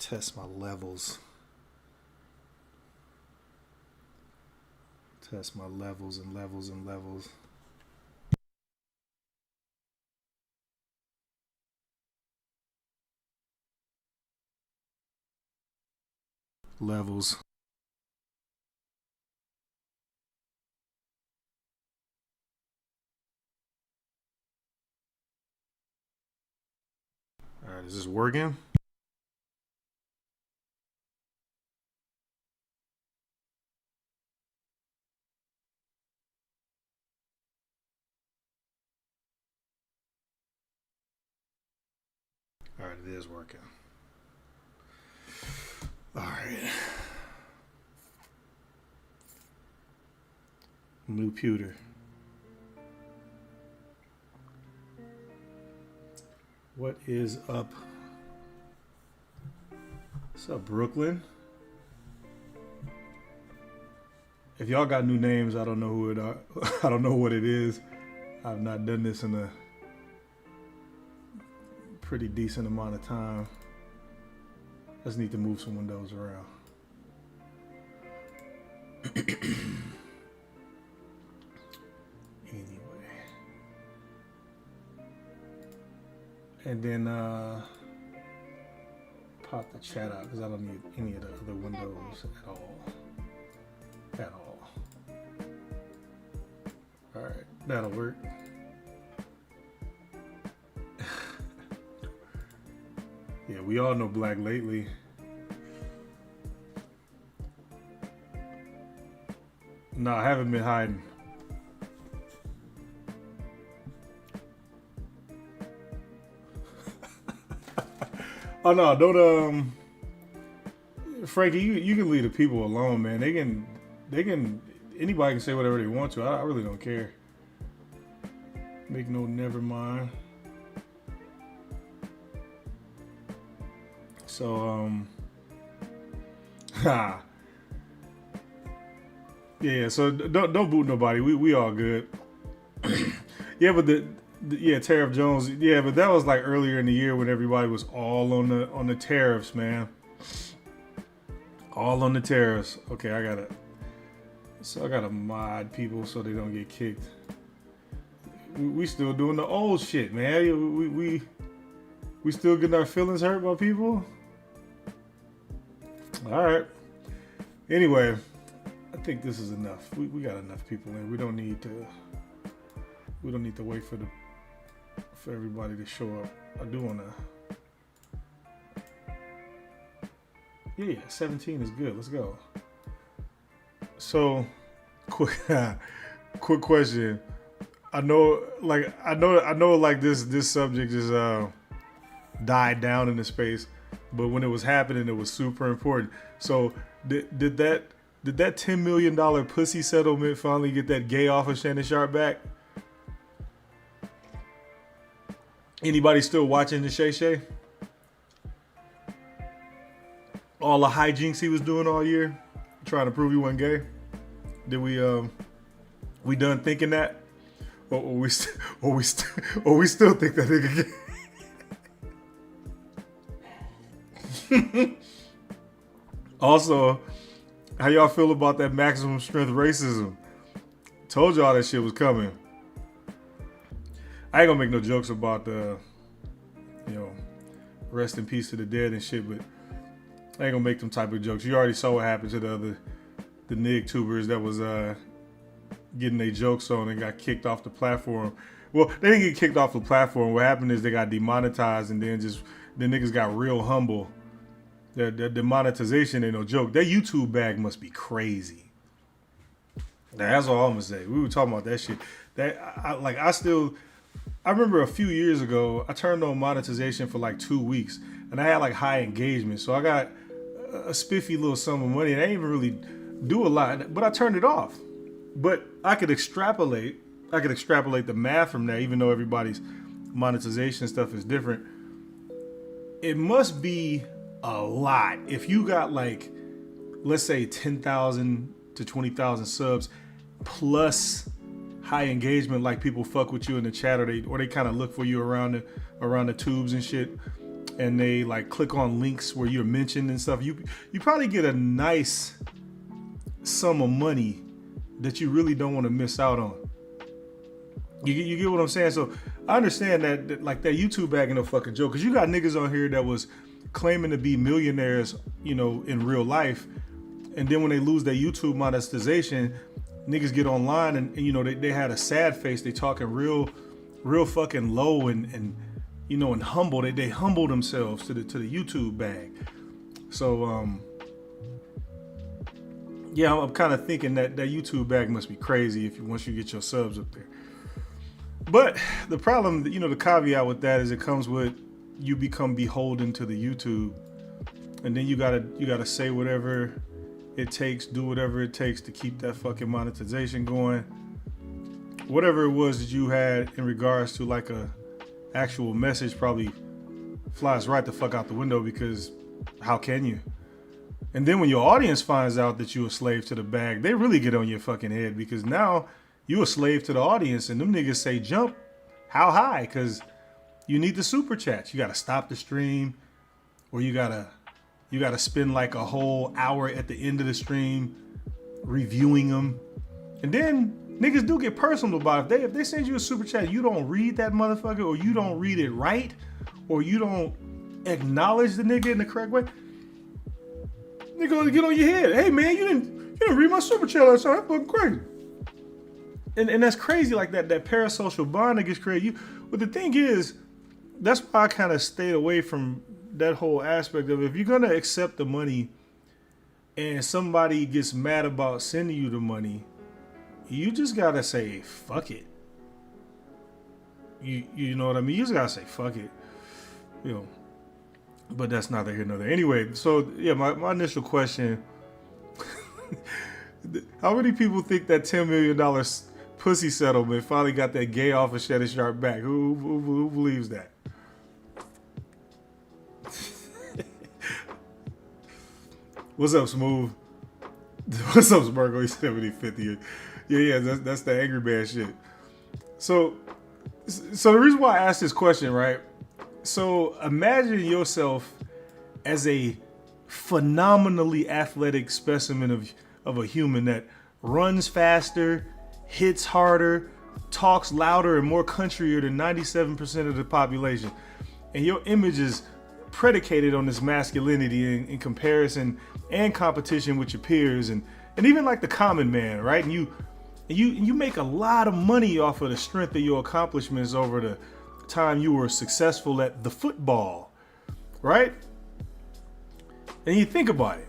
test my levels. Test my levels and levels and levels. Levels. All right, is this working? All right, it is working. All right. New pewter. What is up? What's up, Brooklyn? If y'all got new names, I don't know who it are. I don't know what it is. I've not done this in a pretty decent amount of time. Just need to move some windows around. Anyway. And then pop the chat out because I don't need any of the other windows at all. At all. All right, that'll work. Yeah, we all know Black lately. No, I haven't been hiding. Oh no, don't Frankie, you can leave the people alone, man. They can anybody can say whatever they want to. I really don't care. Make no never mind. So yeah, so don't boot nobody. We all good. Yeah, but yeah, Tariff Jones. Yeah, but that was like earlier in the year when everybody was all on the tariffs, man. All on the tariffs. Okay, I gotta mod people so they don't get kicked. We still doing the old shit, man. We still getting our feelings hurt by people. All right. Anyway, I think this is enough. We got enough people in. We don't need to wait for everybody to show up. I do wanna. Yeah, 17 is good. Let's go. So, quick question. I know like this subject just died down in the space, but when it was happening, it was super important. So, did that $10 million pussy settlement finally get that gay off of Shannon Sharp back? Anybody still watching the Shay Shay? All the hijinks he was doing all year, trying to prove he wasn't gay. Did we done thinking that, or we still think that nigga gay? Also, how y'all feel about that maximum strength racism? Told y'all that shit was coming. I ain't gonna make no jokes about the, rest in peace to the dead and shit, but I ain't gonna make them type of jokes. You already saw what happened to the nig tubers that was getting their jokes on and got kicked off the platform. Well, they didn't get kicked off the platform. What happened is they got demonetized, and then the niggas got real humble. The demonetization ain't no joke. That YouTube bag must be crazy. That's all I'm gonna say. We were talking about that shit. I remember a few years ago, I turned on monetization for like 2 weeks, and I had like high engagement. So I got a spiffy little sum of money, and I didn't even really do a lot, but I turned it off. But I could extrapolate the math from that, even though everybody's monetization stuff is different. It must be a lot. If you got like, let's say 10,000 to 20,000 subs plus high engagement, like people fuck with you in the chat, or they kind of look for you around the tubes and shit. and they like click on links where you're mentioned and stuff, you probably get a nice sum of money that you really don't want to miss out on. You get what I'm saying? So I understand that like that YouTube bag ain't no fucking joke, because you got niggas on here that was claiming to be millionaires, you know, in real life, and then when they lose their YouTube monetization, niggas get online and you know they had a sad face. They talking real fucking low and you know, and humble. They humble themselves to the YouTube bag. So yeah, I'm kind of thinking that YouTube bag must be crazy once you get your subs up there. But the problem, you know, the caveat with that is it comes with you become beholden to the YouTube, and then you gotta say whatever it takes, do whatever it takes to keep that fucking monetization going. Whatever it was that you had in regards to like a actual message probably flies right the fuck out the window, because how can you? And then when your audience finds out that you a slave to the bag, they really get on your fucking head, because now you a slave to the audience, and them niggas say jump how high, because you need the super chats. You gotta stop the stream, or you gotta spend like a whole hour at the end of the stream reviewing them. And then niggas do get personal about it. If they send you a super chat, you don't read that motherfucker, or you don't read it right, or you don't acknowledge the nigga in the correct way, they gonna get on your head. Hey man, you didn't read my super chat last time. That's fucking crazy. And that's crazy, like that parasocial bond that gets created. But the thing is, that's why I kind of stayed away from that whole aspect of it. If you're gonna accept the money and somebody gets mad about sending you the money, you just gotta say fuck it. You know what I mean? You just gotta say fuck it. You know. But that's neither here nor there. Anyway, so yeah, my initial question: how many people think that $10 million pussy settlement finally got that gay off of Shannon Sharp back? Who believes that? What's up, Smooth? What's up, Sparkle? He's 70-50. Yeah, that's the angry man shit. So the reason why I asked this question, right? So imagine yourself as a phenomenally athletic specimen of a human that runs faster, hits harder, talks louder and more countryier than 97% of the population. And your image is predicated on this masculinity in comparison and competition with your peers and even like the common man, right? And you make a lot of money off of the strength of your accomplishments over the time you were successful at the football, right? And you think about it.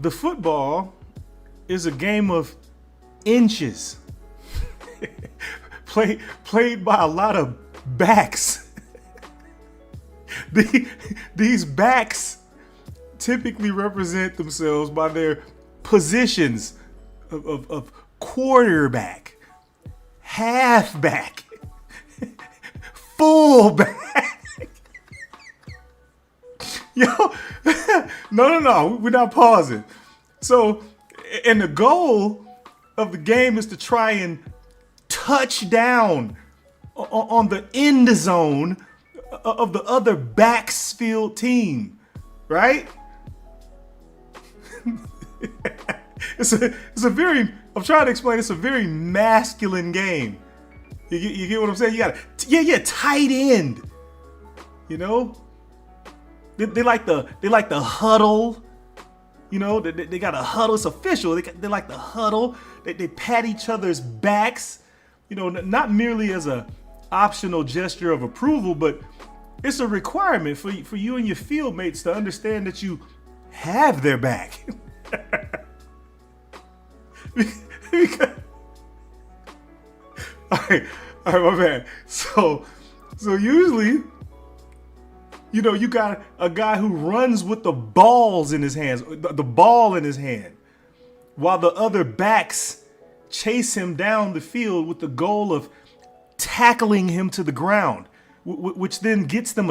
The football is a game of inches played by a lot of backs. These backs typically represent themselves by their positions of quarterback, halfback, fullback. Yo, no, we're not pausing. So, and the goal of the game is to try and touch down on the end zone of the other backfield team, right? It's a very, I'm trying to explain, it's a very masculine game. You get what I'm saying? You got tight end. You know? They like the huddle. You know, they got a huddle. It's official. They like the huddle. They pat each other's backs. You know, not merely as a optional gesture of approval, but it's a requirement for you and your field mates to understand that you have their back. Because, all right, my bad. So usually, you know, you got a guy who runs with the balls in his hands, the ball in his hand, while the other backs chase him down the field with the goal of tackling him to the ground, which then gets them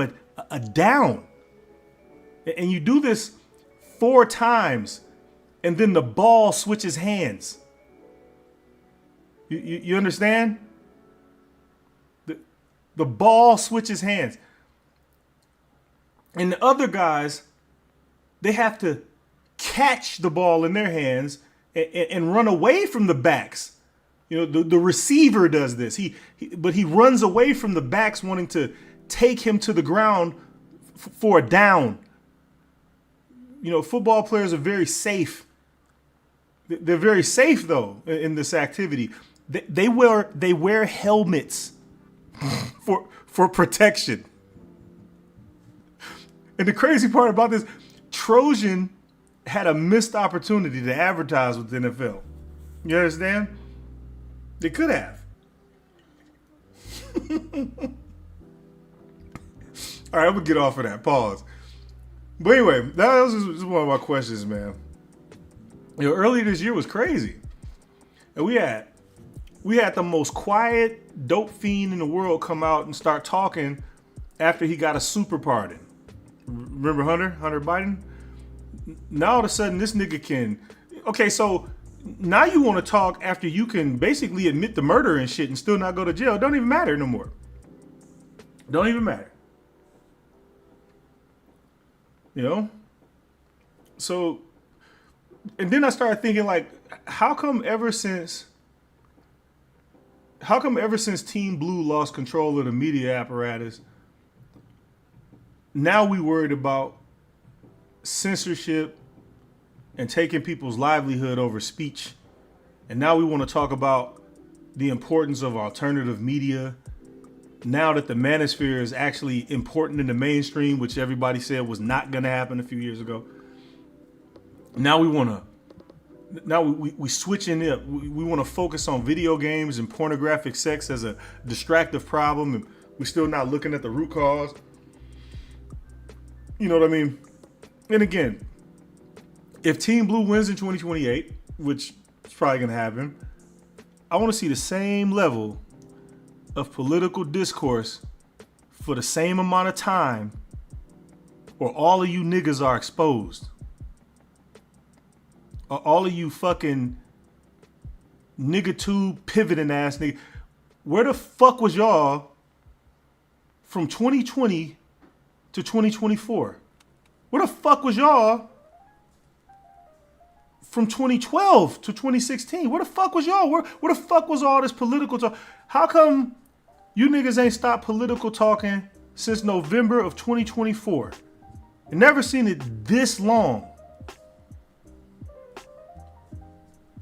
a down. And you do this 4 times, and then the ball switches hands. You understand? The ball switches hands. And the other guys, they have to catch the ball in their hands and run away from the backs. You know, the receiver does this. But he runs away from the backs wanting to take him to the ground for a down. You know, football players are very safe. They're very safe though in this activity. They wear helmets for protection. And the crazy part about this, Trojan had a missed opportunity to advertise with the NFL. You understand? They could have. All right, I'm gonna get off of that. Pause. But anyway, that was just one of my questions, man. You know, earlier this year was crazy, and we had the most quiet dope fiend in the world come out and start talking after he got a super pardon. Remember Hunter Biden? Now all of a sudden this nigga can. Okay, so now you want to talk after you can basically admit the murder and shit and still not go to jail. It don't even matter no more. Don't even matter. You know? So, and then I started thinking, like, how come ever since Team Blue lost control of the media apparatus, now we worried about censorship and taking people's livelihood over speech. And now we want to talk about the importance of alternative media. Now that the manosphere is actually important in the mainstream, which everybody said was not going to happen a few years ago. Now we switching it. We want to focus on video games and pornographic sex as a distractive problem, and we're still not looking at the root cause. You know what I mean? And again, if Team Blue wins in 2028, which is probably going to happen, I want to see the same level of political discourse for the same amount of time, or all of you niggas are exposed. All of you fucking nigga tube pivoting ass nigga. Where the fuck was y'all from 2020 to 2024? Where the fuck was y'all from 2012 to 2016? Where the fuck was y'all? Where the fuck was all this political talk? How come you niggas ain't stopped political talking since November of 2024? I never seen it this long.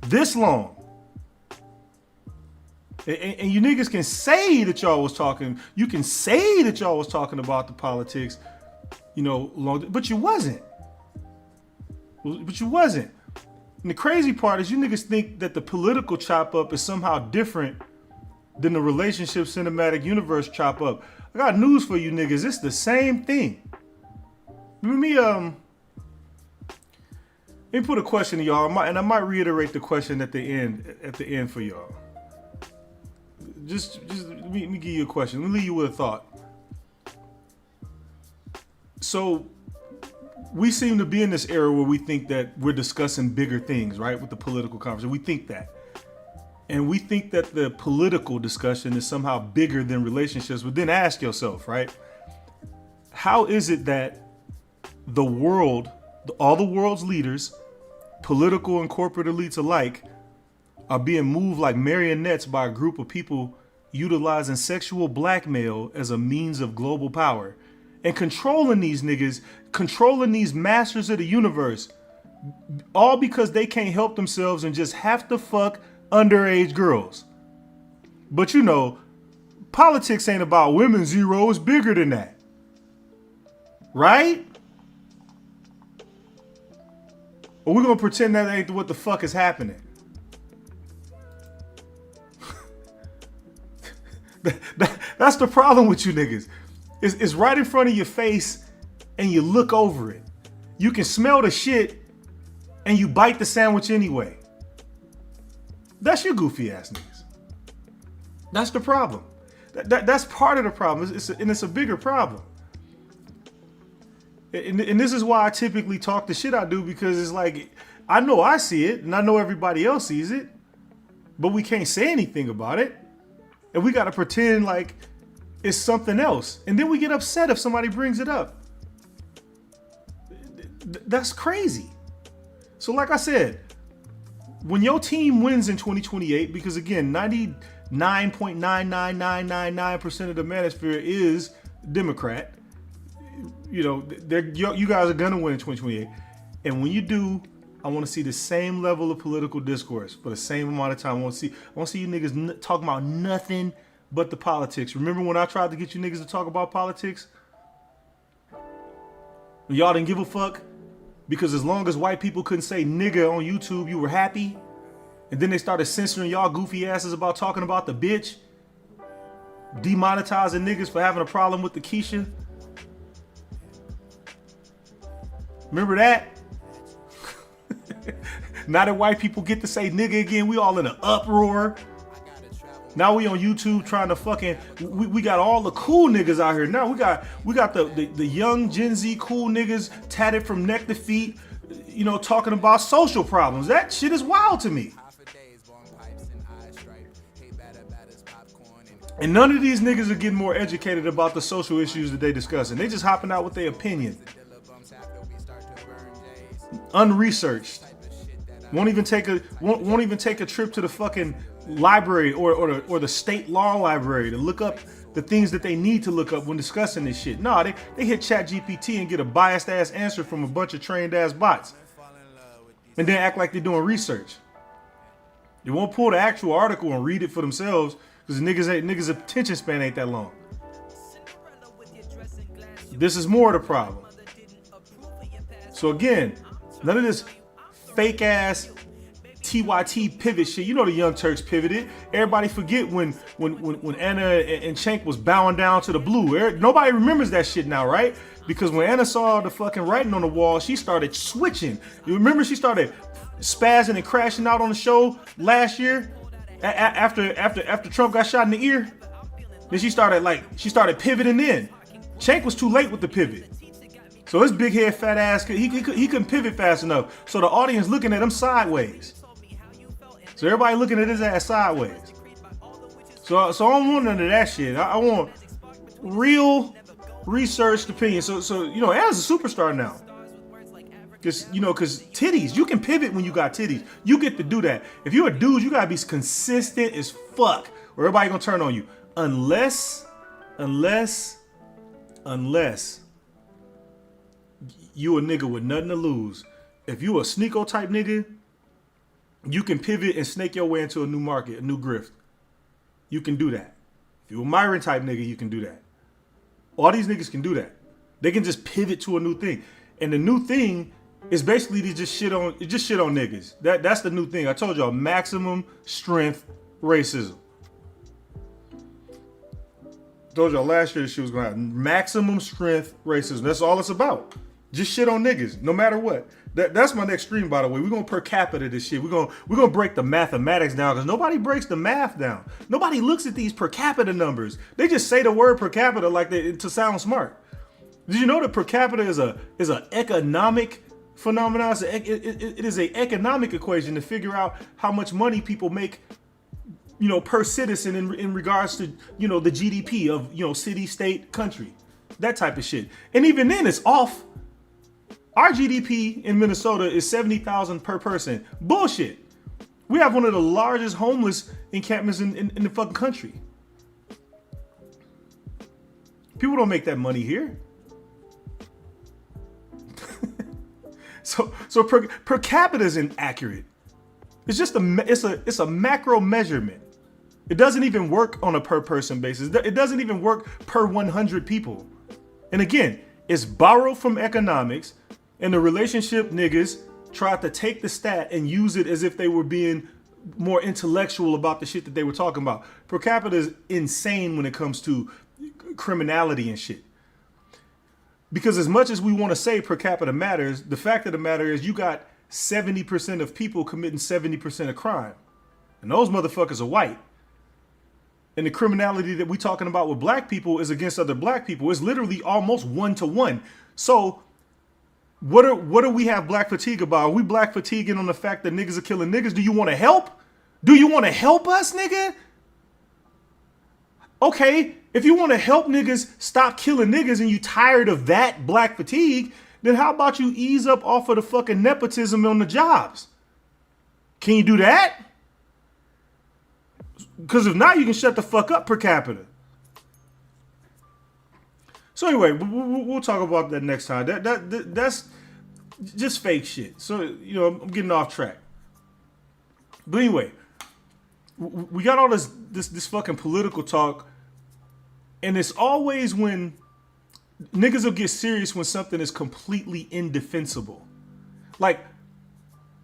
This long. And you niggas can say that y'all was talking. You can say that y'all was talking about the politics, you know, long, but you wasn't. But you wasn't. And the crazy part is you niggas think that the political chop up is somehow different than the relationship cinematic universe chop up. I got news for you niggas. It's the same thing. Let me put a question to y'all, and I might reiterate the question at the end for y'all. Just let me give you a question. Let me leave you with a thought. So we seem to be in this era where we think that we're discussing bigger things, right? With the political conversation. We think that. And we think that the political discussion is somehow bigger than relationships. But then ask yourself, right? How is it that the world, all the world's leaders, political and corporate elites alike, are being moved like marionettes by a group of people utilizing sexual blackmail as a means of global power and controlling these niggas, controlling these masters of the universe, all because they can't help themselves and just have to fuck underage girls? But you know, politics ain't about women zero, it's bigger than that. Right? Or we're gonna pretend that ain't what the fuck is happening. That's the problem with you niggas. It's right in front of your face and you look over it. You can smell the shit and you bite the sandwich anyway. That's your goofy ass niggas. That's the problem. That's part of the problem. It's a bigger problem. And this is why I typically talk the shit I do, because it's like, I know I see it and I know everybody else sees it, but we can't say anything about it. And we got to pretend like it's something else. And then we get upset if somebody brings it up. That's crazy. So like I said, when your team wins in 2028, because again, 99.99999% of the manosphere is Democrat, you know, you guys are gonna win in 2028. And when you do, I want to see the same level of political discourse for the same amount of time. I want to see you niggas talking about nothing but the politics. Remember when I tried to get you niggas to talk about politics? When y'all didn't give a fuck? Because as long as white people couldn't say nigga on YouTube, you were happy. And then they started censoring y'all goofy asses about talking about the bitch. Demonetizing niggas for having a problem with the Keisha. Remember that? Now that white people get to say nigga again, we all in an uproar. Now we on YouTube trying to fucking, we got all the cool niggas out here. Now we got the young Gen Z cool niggas tatted from neck to feet, you know, talking about social problems. That shit is wild to me. And none of these niggas are getting more educated about the social issues that they discussing. They just hopping out with their opinion. Unresearched. Won't even take a trip to the fucking library or the state law library to look up the things that they need to look up when discussing this shit. No, they hit ChatGPT and get a biased ass answer from a bunch of trained ass bots. And then act like they're doing research. They won't pull the actual article and read it for themselves because niggas' attention span ain't that long. This is more of the problem. So again, none of this fake ass TYT pivot shit. You know the Young Turks pivoted. Everybody forget when Anna and Cenk was bowing down to the blue. Nobody remembers that shit now, right? Because when Anna saw the fucking writing on the wall, she started switching. You remember she started spazzing and crashing out on the show last year after Trump got shot in the ear. Then she started pivoting in. Cenk was too late with the pivot. So his big head fat ass, he couldn't pivot fast enough. So the audience looking at him sideways. So everybody looking at his ass sideways. So I don't want none of that shit. I want real researched opinion. So you know, Anna's a superstar now. Cause titties, you can pivot when you got titties. You get to do that. If you're a dude, you gotta be consistent as fuck, or everybody gonna turn on you. Unless you a nigga with nothing to lose. If you a sneako type nigga, you can pivot and snake your way into a new market, a new grift. You can do that. If you a Myron type nigga, you can do that. All these niggas can do that. They can just pivot to a new thing. And the new thing is basically to just shit on niggas. That's the new thing. I told y'all, maximum strength racism. Told y'all last year she was gonna have maximum strength racism. That's all it's about. Just shit on niggas, no matter what. That's my next stream, by the way. We're gonna per capita this shit. We're gonna break the mathematics down because nobody breaks the math down. Nobody looks at these per capita numbers. They just say the word per capita like to sound smart. Did you know that per capita is an economic phenomenon? It is an economic equation to figure out how much money people make, you know, per citizen in regards to, you know, the GDP of, you know, city, state, country, that type of shit. And even then, it's off. Our GDP in Minnesota is $70,000 per person. Bullshit. We have one of the largest homeless encampments in the fucking country. People don't make that money here. So per capita is inaccurate. It's just it's a macro measurement. It doesn't even work on a per person basis. It doesn't even work per 100 people. And again, it's borrowed from economics, and the relationship niggas tried to take the stat and use it as if they were being more intellectual about the shit that they were talking about. Per capita is insane when it comes to criminality and shit. Because as much as we want to say per capita matters, the fact of the matter is you got 70% of people committing 70% of crime. And those motherfuckers are white. And the criminality that we talking about with black people is against other black people. It's literally almost 1-to-1. So what do we have black fatigue about? Are we black fatiguing on the fact that niggas are killing niggas? Do you want to help? Do you want to help us, nigga? Okay, if you want to help niggas stop killing niggas and you tired of that black fatigue, then how about you ease up off of the fucking nepotism on the jobs? Can you do that? Because if not, you can shut the fuck up per capita. So anyway, we'll talk about that next time. That's just fake shit. So, you know, I'm getting off track. But anyway, we got all this fucking political talk, and it's always when niggas will get serious when something is completely indefensible. Like,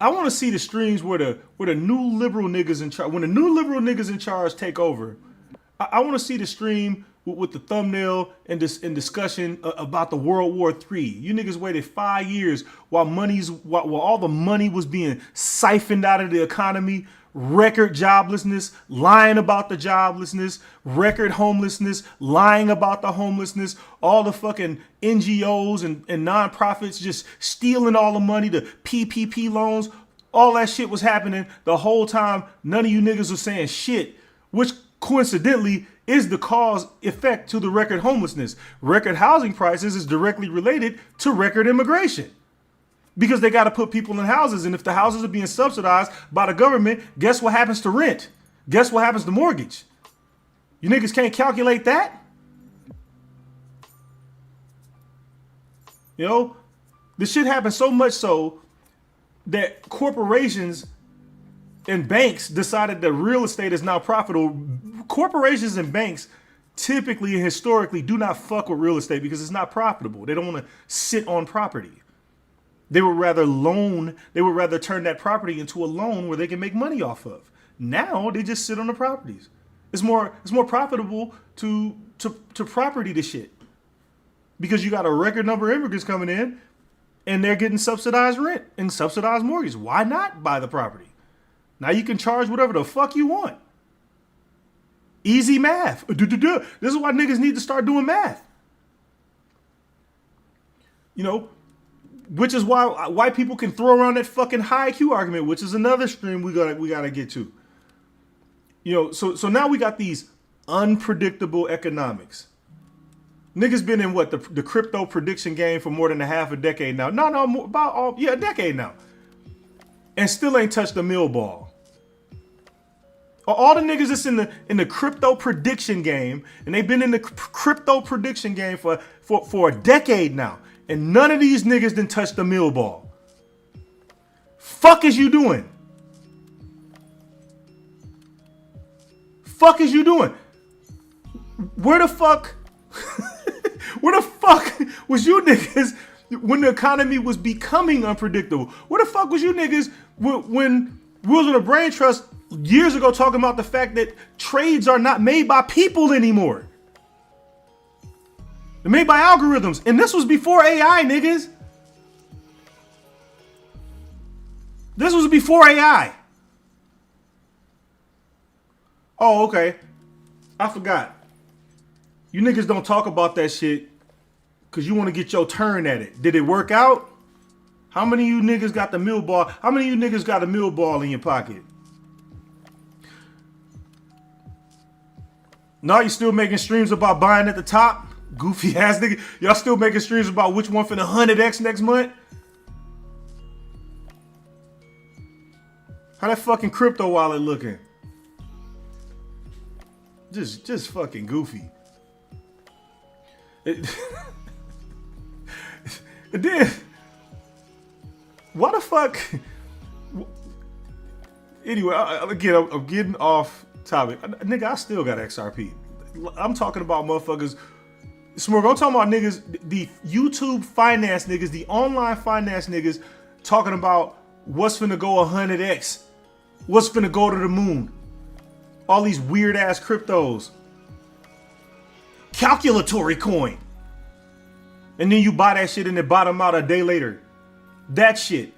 I want to see the streams where the new liberal niggas in charge, when the new liberal niggas in charge take over. I want to see the stream with the thumbnail and discussion about the World War III. You niggas waited 5 years while all the money was being siphoned out of the economy. Record joblessness, lying about the joblessness, record homelessness, lying about the homelessness, all the fucking NGOs and nonprofits just stealing all the money, the PPP loans, all that shit was happening the whole time. None of you niggas were saying shit, which coincidentally is the cause effect to the record homelessness. Record housing prices is directly related to record immigration. Because they got to put people in houses. And if the houses are being subsidized by the government, guess what happens to rent? Guess what happens to mortgage? You niggas can't calculate that? You know, this shit happens so much so that corporations and banks decided that real estate is not profitable. Corporations and banks typically and historically do not fuck with real estate because it's not profitable. They don't want to sit on property. They would rather turn that property into a loan where they can make money off of. Now they just sit on the properties. It's more profitable to property the shit. Because you got a record number of immigrants coming in and they're getting subsidized rent and subsidized mortgage. Why not buy the property? Now you can charge whatever the fuck you want. Easy math. This is why niggas need to start doing math. You know, which is why white people can throw around that fucking high IQ argument, which is another stream we gotta get to. You know, so now we got these unpredictable economics. Niggas been in what the crypto prediction game for more than a decade now. A decade now, and still ain't touched the mill ball. All the niggas that's in the crypto prediction game, and they've been in the crypto prediction game for a decade now. And none of these niggas done touched the mill ball. Fuck is you doing? Fuck is you doing? Where the fuck was you niggas when the economy was becoming unpredictable? Where the fuck was you niggas when we was on a brain trust years ago talking about the fact that trades are not made by people anymore? They're made by algorithms. And this was before AI, niggas. This was before AI. Oh, okay. I forgot. You niggas don't talk about that shit because you want to get your turn at it. Did it work out? How many of you niggas got the mill ball? How many of you niggas got a mill ball in your pocket? No, you still making streams about buying at the top? Goofy ass nigga. Y'all still making streams about which one finna 100x next month? How that fucking crypto wallet looking? Just fucking goofy. And then, why the fuck? Anyway, again, I'm getting off topic. Nigga, I still got XRP. I'm talking about motherfuckers. Smurg, I'm talking about niggas, the YouTube finance niggas, the online finance niggas talking about what's finna go 100x, what's finna go to the moon. All these weird ass cryptos. Calculatory coin. And then you buy that shit and it bottom out a day later. That shit.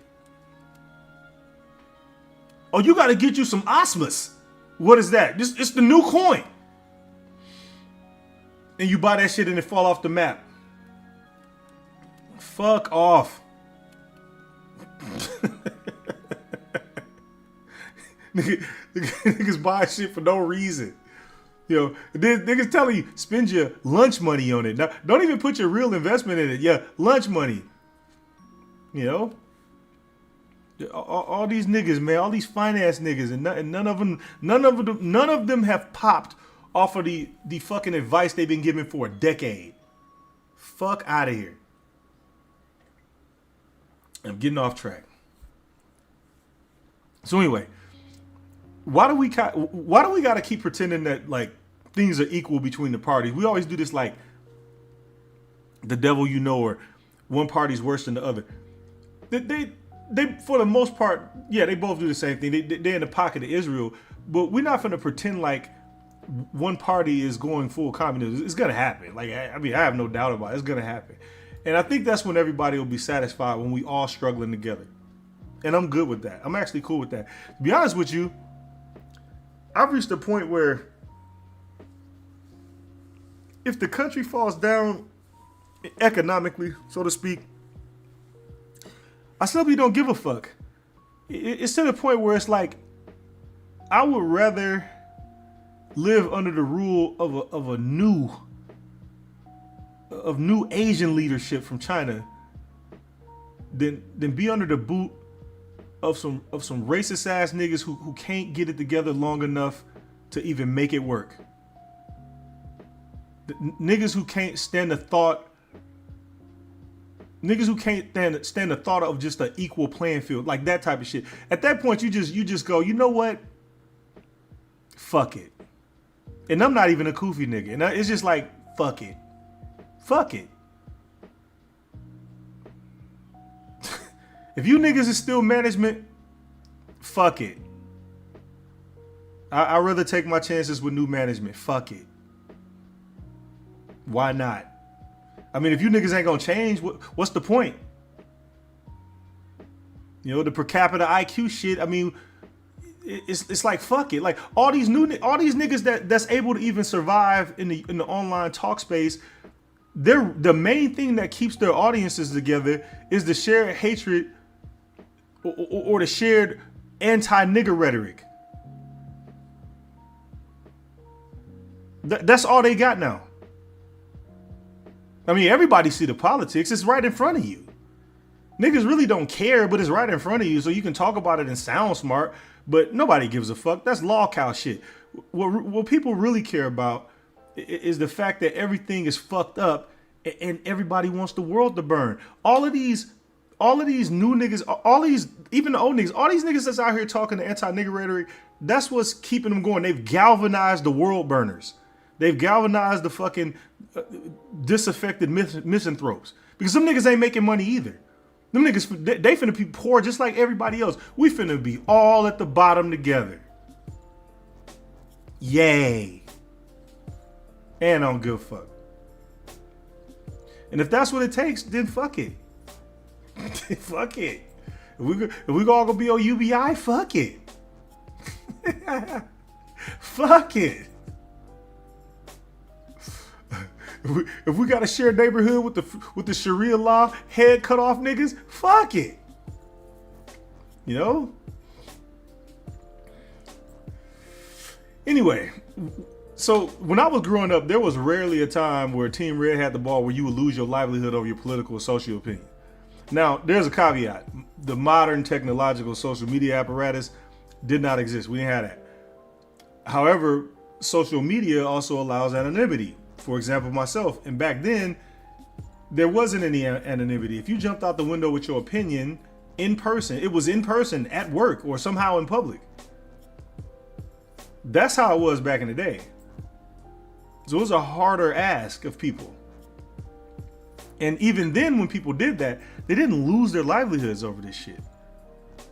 Oh, you gotta get you some Osmos. What is that? It's the new coin. And you buy that shit and it fall off the map. Fuck off. Niggas buy shit for no reason. You know, niggas telling you spend your lunch money on it. Now, don't even put your real investment in it. Yeah, lunch money. You know, all these niggas, man, all these finance niggas, and none of them have popped off of the fucking advice they've been given for a decade. Fuck out of here. I'm getting off track. So anyway, why do we gotta keep pretending that like things are equal between the parties? We always do this like the devil you know, or one party's worse than the other. They for the most part, yeah, they both do the same thing. They're in the pocket of Israel, but we're not gonna pretend like one party is going full communism. It's gonna happen. Like, I mean, I have no doubt about it. It's gonna happen. And I think that's when everybody will be satisfied, when we all struggling together. And I'm good with that. I'm actually cool with that. To be honest with you, I've reached a point where if the country falls down economically, so to speak, I simply don't give a fuck. It's to the point where it's like, I would rather live under the rule of new Asian leadership from China than be under the boot of some racist ass niggas who can't get it together long enough to even make it work. Niggas who can't stand the thought. Niggas who can't stand the thought of just an equal playing field, like that type of shit. At that point, you just go, you know what? Fuck it. And I'm not even a Kufi nigga. And it's just like, fuck it. Fuck it. If you niggas is still management, fuck it. I'd rather take my chances with new management. Fuck it. Why not? I mean, if you niggas ain't gonna change, what's the point? You know, the per capita IQ shit. I mean, it's like, fuck it. Like all these niggas that's able to even survive in the online talk space, the main thing that keeps their audiences together is the shared hatred or the shared anti-nigger rhetoric. That's all they got now. I mean, everybody see the politics. It's right in front of you. Niggas really don't care, but it's right in front of you, so you can talk about it and sound smart, but nobody gives a fuck. That's law cow shit. What people really care about is the fact that everything is fucked up and everybody wants the world to burn. All of these new niggas, even the old niggas, all these niggas that's out here talking the anti-nigger rhetoric, that's what's keeping them going. They've galvanized the world burners. They've galvanized the fucking disaffected misanthropes. Because some niggas ain't making money either. Them niggas, they finna be poor just like everybody else. We finna be all at the bottom together. Yay. And I don't give a fuck. And if that's what it takes, then fuck it. Fuck it. If we all gonna be on UBI, fuck it. Fuck it. If we got to share neighborhood with the Sharia law head cut off niggas, fuck it. You know? Anyway, so when I was growing up, there was rarely a time where Team Red had the ball where you would lose your livelihood over your political or social opinion. Now, there's a caveat. The modern technological social media apparatus did not exist. We didn't have that. However, social media also allows anonymity. For example, myself. And back then, there wasn't any anonymity. If you jumped out the window with your opinion in person, it was in person at work or somehow in public. That's how it was back in the day. So it was a harder ask of people. And even then, when people did that, they didn't lose their livelihoods over this shit.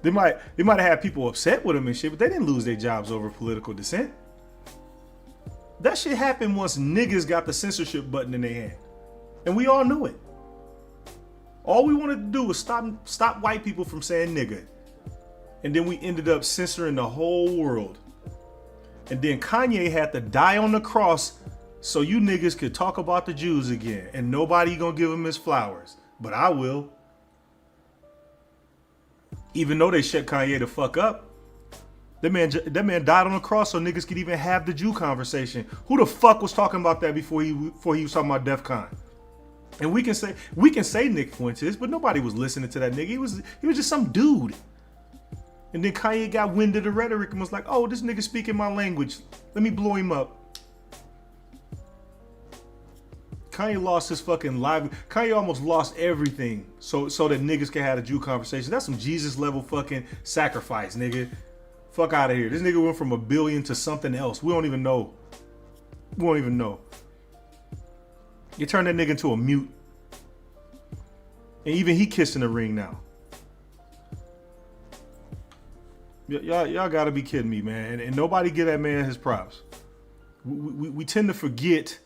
They might have had people upset with them and shit, but they didn't lose their jobs over political dissent. That shit happened once niggas got the censorship button in their hand. And we all knew it. All we wanted to do was stop white people from saying nigga. And then we ended up censoring the whole world. And then Kanye had to die on the cross so you niggas could talk about the Jews again. And nobody gonna give him his flowers. But I will. Even though they shut Kanye the fuck up. That man died on the cross so niggas could even have the Jew conversation. Who the fuck was talking about that before he was talking about DEF CON? And we can say Nick Fuentes, but nobody was listening to that nigga. He was just some dude. And then Kanye got wind of the rhetoric and was like, oh, this nigga speaking my language. Let me blow him up. Kanye lost his fucking life. Kanye almost lost everything so that niggas can have a Jew conversation. That's some Jesus level fucking sacrifice, nigga. Fuck out of here. This nigga went from $1 billion to something else. We don't even know. We won't even know. You turn that nigga into a mute. And even he kissing the ring now. Y'all gotta be kidding me, man. And nobody give that man his props. We tend to forget.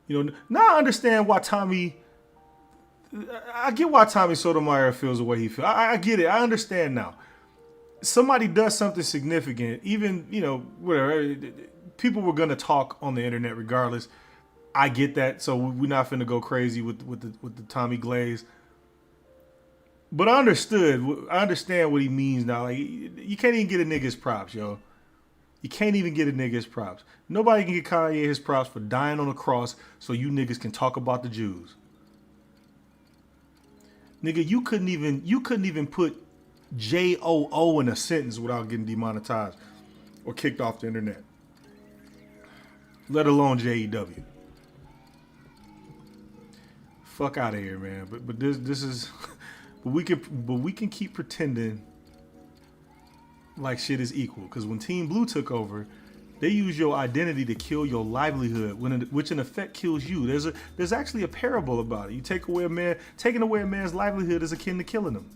You know, now I understand why I get why Tommy Sotomayor feels the way he feels. I get it. I understand now. Somebody does something significant, even, you know, whatever. People were gonna talk on the internet regardless. I get that, so we're not finna go crazy with the Tommy Glaze. But I understand what he means now. Like, you can't even get a nigga's props, yo. You can't even get a nigga's props. Nobody can get Kanye his props for dying on a cross so you niggas can talk about the Jews. Nigga, you couldn't even put J-O-O in a sentence without getting demonetized or kicked off the internet. Let alone J-E-W. Fuck out of here, man. But this is but we can keep pretending like shit is equal, because when Team Blue took over, they use your identity to kill your livelihood, which in effect kills you. There's actually a parable about it. You taking away a man's livelihood is akin to killing him.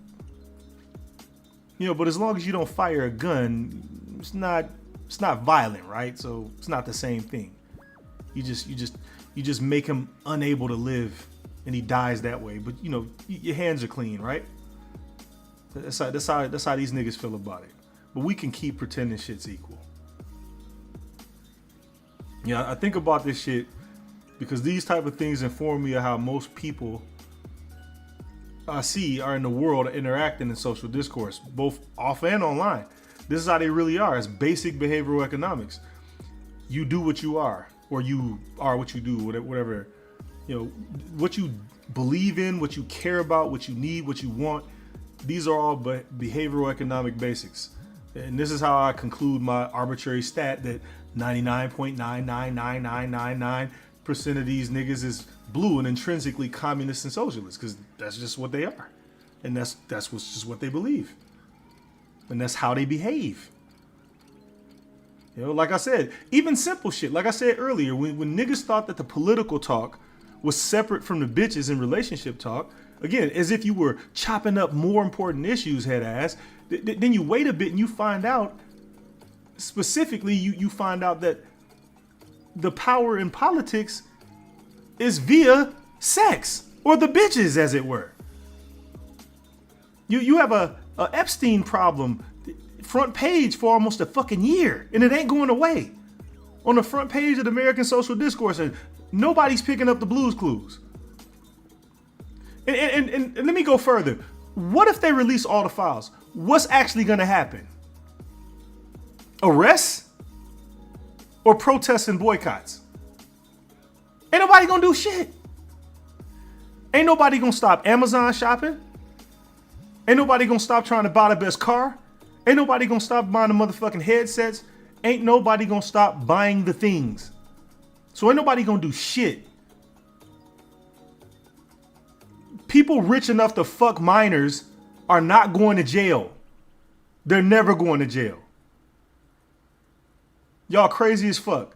You know, but as long as you don't fire a gun, it's not violent, right? So it's not the same thing. You just make him unable to live, and he dies that way. But you know, your hands are clean, right? That's how these niggas feel about it. But we can keep pretending shit's equal. Yeah, I think about this shit because these type of things inform me of how most people I see are in the world interacting in social discourse, both off and online. This is how they really are. It's basic behavioral economics. You do what you are, or you are what you do, whatever, you know, what you believe in, what you care about, what you need, what you want. These are all behavioral economic basics. And this is how I conclude my arbitrary stat that 99.999999% of these niggas is blue and intrinsically communist and socialist, because that's just what they are. And that's just what they believe. And that's how they behave. You know, like I said, even simple shit. Like I said earlier, when niggas thought that the political talk was separate from the bitches in relationship talk, again, as if you were chopping up more important issues, head ass, then you wait a bit and you find out, specifically, you find out that the power in politics is via sex, or the bitches, as it were. You have a Epstein problem front page for almost a fucking year, and it ain't going away. On the front page of the American Social Discourse, and nobody's picking up the Blues Clues. And let me go further. What if they release all the files? What's actually gonna happen? Arrests? Or protests and boycotts? Ain't nobody gonna do shit. Ain't nobody gonna stop Amazon shopping. Ain't nobody gonna stop trying to buy the best car. Ain't nobody gonna stop buying the motherfucking headsets. Ain't nobody gonna stop buying the things. So ain't nobody gonna do shit. People rich enough to fuck minors are not going to jail. They're never going to jail. Y'all crazy as fuck.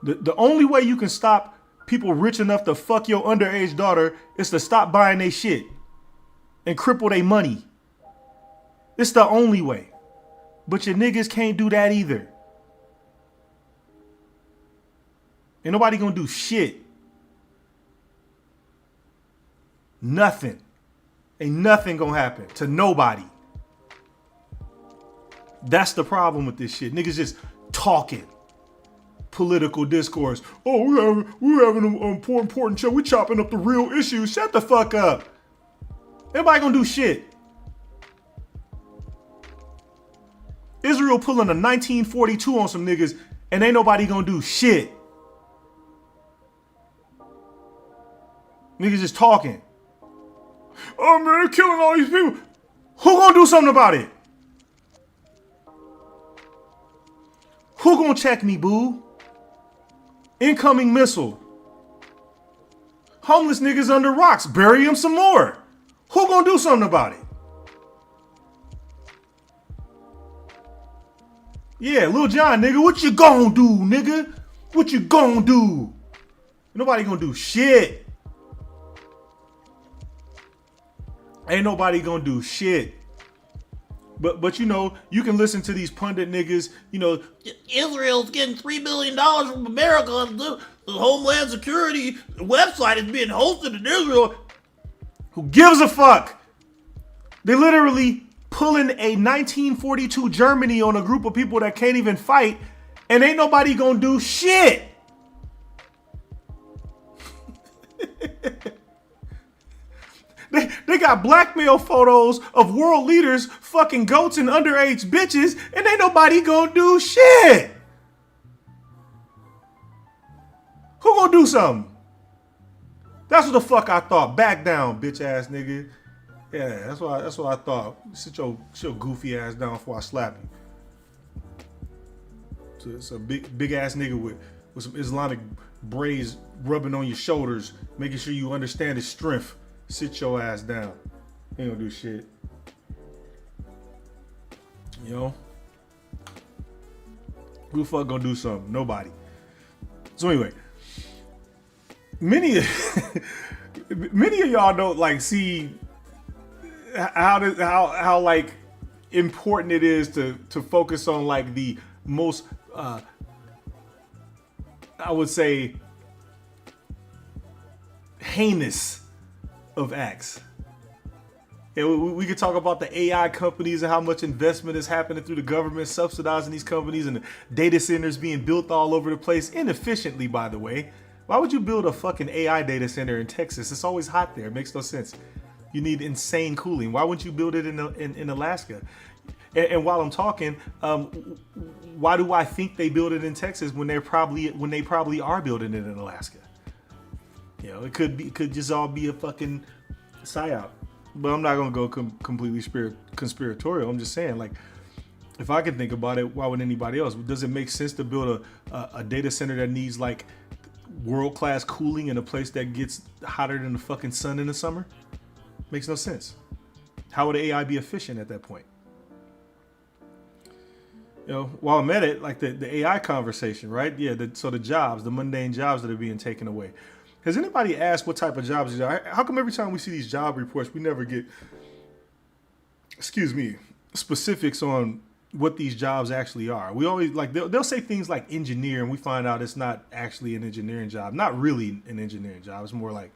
The only way you can stop people rich enough to fuck your underage daughter is to stop buying their shit and cripple their money. It's the only way. But your niggas can't do that either. Ain't nobody gonna do shit. Nothing. Ain't nothing gonna happen to nobody. That's the problem with this shit. Niggas just talking. Political discourse. Oh, we're having an important show. We chopping up the real issues. Shut the fuck up. Everybody gonna do shit. Israel pulling a 1942 on some niggas, and ain't nobody gonna do shit. Niggas just talking. Oh man, they're killing all these people. Who gonna do something about it? Who gonna check me, boo? Incoming missile. Homeless niggas under rocks. Bury them some more. Who gonna do something about it? Yeah, Lil Jon, nigga, what you gonna do, nigga? What you gonna do? Nobody gonna do shit. Ain't nobody gonna do shit. But you know, you can listen to these pundit niggas, you know, Israel's getting $3 billion from America. The Homeland Security website is being hosted in Israel. Who gives a fuck? They literally pulling a 1942 Germany on a group of people that can't even fight, and ain't nobody gonna do shit. They got blackmail photos of world leaders fucking goats and underage bitches, and ain't nobody gonna do shit. Who gonna do something? That's what the fuck I thought. Back down, bitch ass nigga. Yeah, that's what I thought. Sit your goofy ass down before I slap you. So it's a big ass nigga with some Islamic braids rubbing on your shoulders, making sure you understand his strength. Sit your ass down. He ain't gonna do shit. You know? Who the fuck gonna do something? Nobody. So anyway, many of y'all don't like see how like important it is to focus on like the most I would say heinous of acts. And we could talk about the AI companies and how much investment is happening through the government subsidizing these companies and the data centers being built all over the place inefficiently, by the way. Why would you build a fucking AI data center in Texas? It's always hot there. It makes no sense. You need insane cooling. Why wouldn't you build it in Alaska? And while I'm talking, why do I think they build it in Texas when they probably are building it in Alaska? You know, it could just all be a fucking psyop. But I'm not gonna go completely conspiratorial. I'm just saying, like, if I can think about it, why would anybody else? Does it make sense to build a data center that needs like world-class cooling in a place that gets hotter than the fucking sun in the summer? Makes no sense. How would AI be efficient at that point? You know, while I'm at it, like the AI conversation, right? Yeah, so the jobs, the mundane jobs that are being taken away. Has anybody asked what type of jobs these are? How come every time we see these job reports, we never get, specifics on what these jobs actually are? We always, like, they'll say things like engineer, and we find out it's not actually an engineering job. Not really an engineering job. It's more like,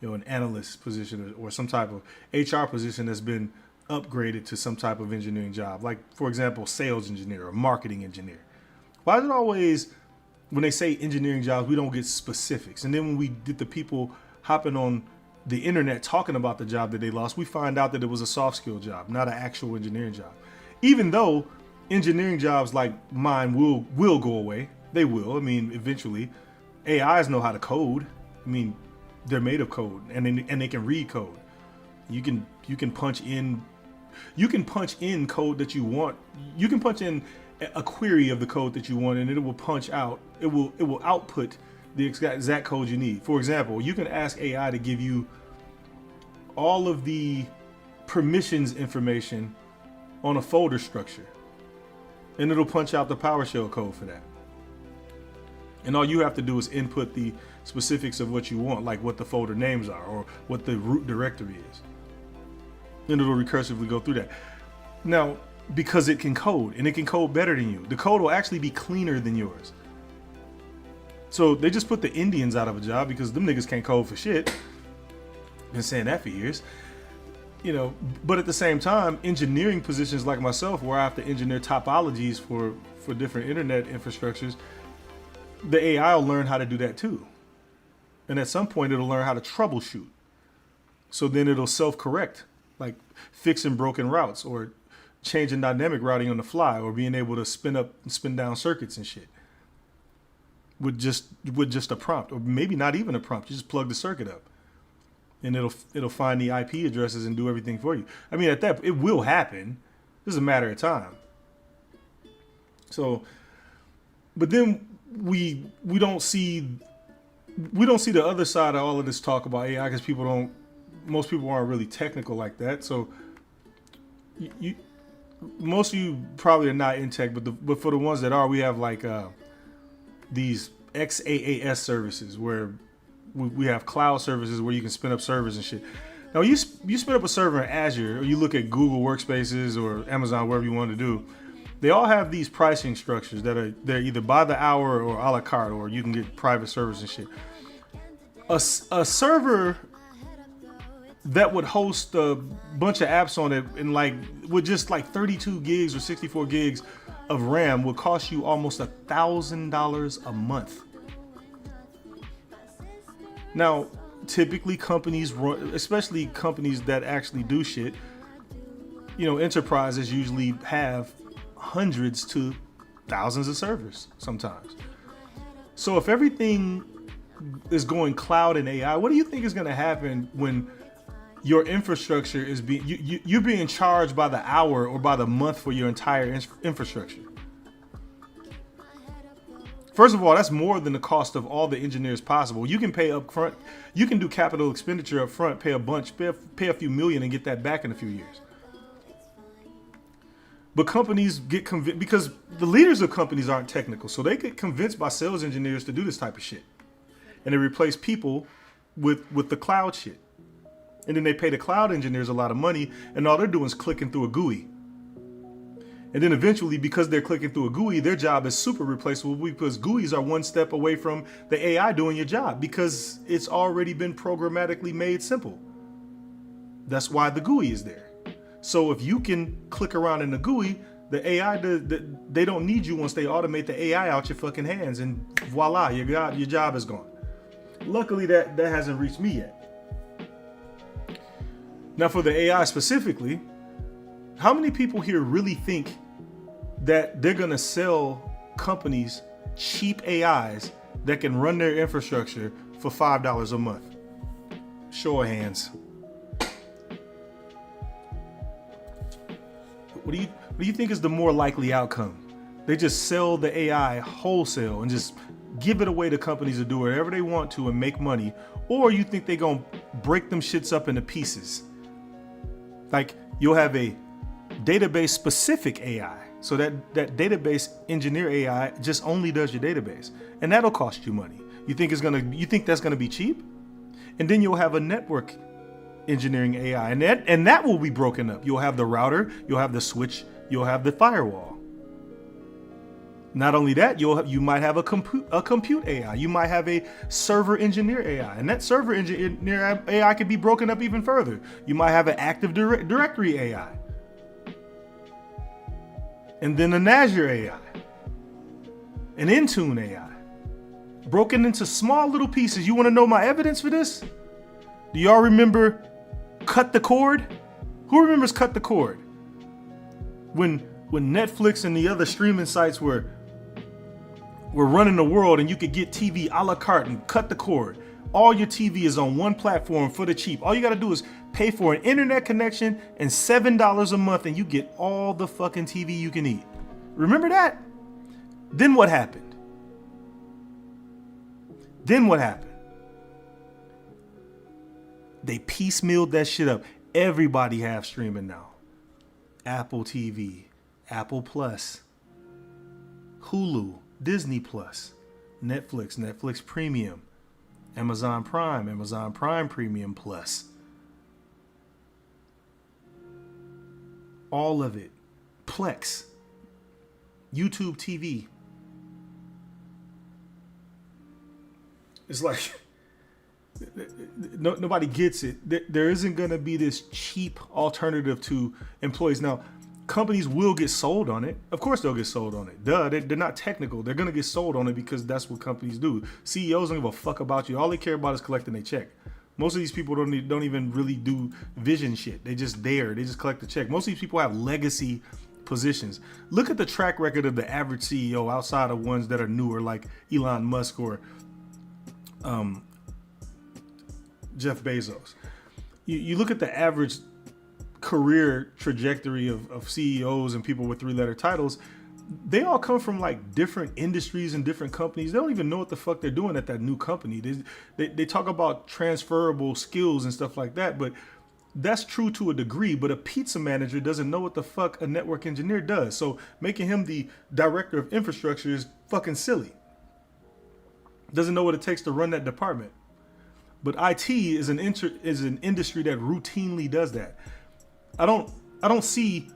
you know, an analyst position or some type of HR position that's been upgraded to some type of engineering job. Like, for example, sales engineer or marketing engineer. Why is it always, when they say engineering jobs, we don't get specifics? And then when we get the people hopping on the internet talking about the job that they lost, we find out that it was a soft skill job, not an actual engineering job. Even though engineering jobs like mine will go away. They will. I mean, eventually. AIs know how to code. I mean, they're made of code, and they can read code. You can punch in code that you want. You can punch in a query of the code that you want, and it will punch out. It will output the exact code you need. For example, you can ask AI to give you all of the permissions information on a folder structure, and it'll punch out the PowerShell code for that. And all you have to do is input the specifics of what you want, like what the folder names are or what the root directory is. Then it'll recursively go through that. Now, because it can code, and it can code better than you, the code will actually be cleaner than yours. So they just put the Indians out of a job because them niggas can't code for shit. Been saying that for years. You know, but at the same time, engineering positions like myself, where I have to engineer topologies for different internet infrastructures, the AI will learn how to do that too. And at some point, it'll learn how to troubleshoot. So then it'll self-correct, like fixing broken routes or changing dynamic routing on the fly, or being able to spin up and spin down circuits and shit with just a prompt, or maybe not even a prompt. You just plug the circuit up. and it'll find the IP addresses and do everything for you. I mean, at that, it will happen. It's a matter of time. So, but then we don't see the other side of all of this talk about AI because most people aren't really technical like that. So, most of you probably are not in tech, but for the ones that are, we have like these XaaS services where we have cloud services where you can spin up servers and shit. Now, you spin up a server in Azure, or you look at Google Workspaces or Amazon, wherever you want to do. They all have these pricing structures they're either by the hour or a la carte, or you can get private servers and shit. A server that would host a bunch of apps on it and like with just like 32 gigs or 64 gigs of RAM would cost you almost $1,000 a month. Now, typically companies run, especially companies that actually do shit, enterprises usually have hundreds to thousands of servers sometimes. So if everything is going cloud and AI, what do you think is going to happen when your infrastructure is you're being charged by the hour or by the month for your entire infrastructure? First of all, that's more than the cost of all the engineers possible. You can pay up front. You can do capital expenditure up front, pay a few million and get that back in a few years. But companies get convinced because the leaders of companies aren't technical. So they get convinced by sales engineers to do this type of shit. And they replace people with the cloud shit. And then they pay the cloud engineers a lot of money, and all they're doing is clicking through a GUI. And then eventually, because they're clicking through a GUI, their job is super replaceable because GUIs are one step away from the AI doing your job because it's already been programmatically made simple. That's why the GUI is there. So if you can click around in the GUI, the AI, they don't need you once they automate the AI out your fucking hands, and voila, your job is gone. Luckily, that hasn't reached me yet. Now, for the AI specifically, how many people here really think that they're going to sell companies cheap AIs that can run their infrastructure for $5 a month? Show of hands. What do you think is the more likely outcome? They just sell the AI wholesale and just give it away to companies to do whatever they want to and make money? Or you think they're going to break them shits up into pieces? Like you'll have a database specific AI. So that database engineer AI just only does your database, and that'll cost you money. You think that's gonna be cheap? And then you'll have a network engineering AI, and that will be broken up. You'll have the router, you'll have the switch, you'll have the firewall. Not only that, you might have a compute AI. You might have a server engineer AI, and that server engineer AI could be broken up even further. You might have an Active Directory AI. And then an Azure AI, an Intune AI, broken into small little pieces. You want to know my evidence for this? Do y'all remember Cut the Cord? Who remembers Cut the Cord? When Netflix and the other streaming sites were running the world and you could get TV a la carte and cut the cord. All your TV is on one platform for the cheap. All you got to do is pay for an internet connection and $7 a month and you get all the fucking TV you can eat. Remember that? Then what happened? They piecemealed that shit up. Everybody have streaming now. Apple TV, Apple Plus, Hulu, Disney Plus, Netflix Premium, Amazon Prime Premium Plus. All of it. Plex, YouTube TV. It's like nobody gets it. There isn't going to be this cheap alternative to employees. Now, companies will get sold on it. Of course they'll get sold on it. Duh, they're not technical. They're going to get sold on it because that's what companies do. CEOs don't give a fuck about you. All they care about is collecting their check. Most of these people don't even really do vision shit. They just there. They just collect the check. Most of these people have legacy positions. Look at the track record of the average CEO outside of ones that are newer like Elon Musk or Jeff Bezos. you look at the average career trajectory of CEOs and people with 3-letter titles, they all come from like different industries and different companies. They don't even know what the fuck they're doing at that new company. They talk about transferable skills and stuff like that, but that's true to a degree. But a pizza manager doesn't know what the fuck a network engineer does. So making him the director of infrastructure is fucking silly. Doesn't know what it takes to run that department. But IT is an industry that routinely does that. I don't see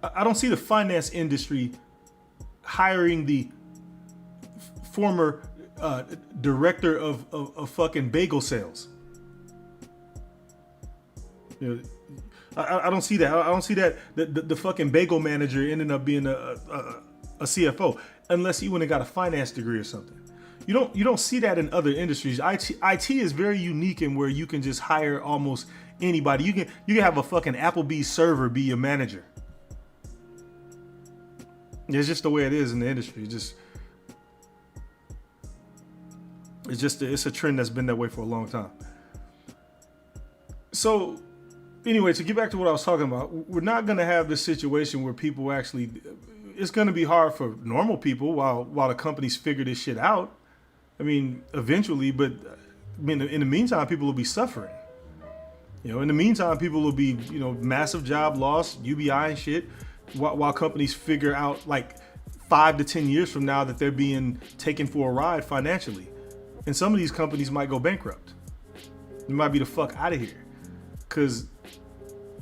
the finance industry hiring the former director of fucking bagel sales. You know, I don't see that. I don't see that the fucking bagel manager ended up being a CFO unless he went and got a finance degree or something. You don't see that in other industries. IT is very unique in where you can just hire almost anybody. You can have a fucking Applebee's server be your manager. It's just the way it is in the industry. It's a trend that's been that way for a long time. So anyway, to get back to what I was talking about, we're not going to have this situation where people actually, it's going to be hard for normal people while the companies figure this shit out. I mean, eventually, but I mean, in the meantime, people will be suffering. You know, in the meantime, people will be, you know, massive job loss, UBI and shit, while companies figure out like 5 to 10 years from now that they're being taken for a ride financially. And some of these companies might go bankrupt. You might be the fuck out of here. Because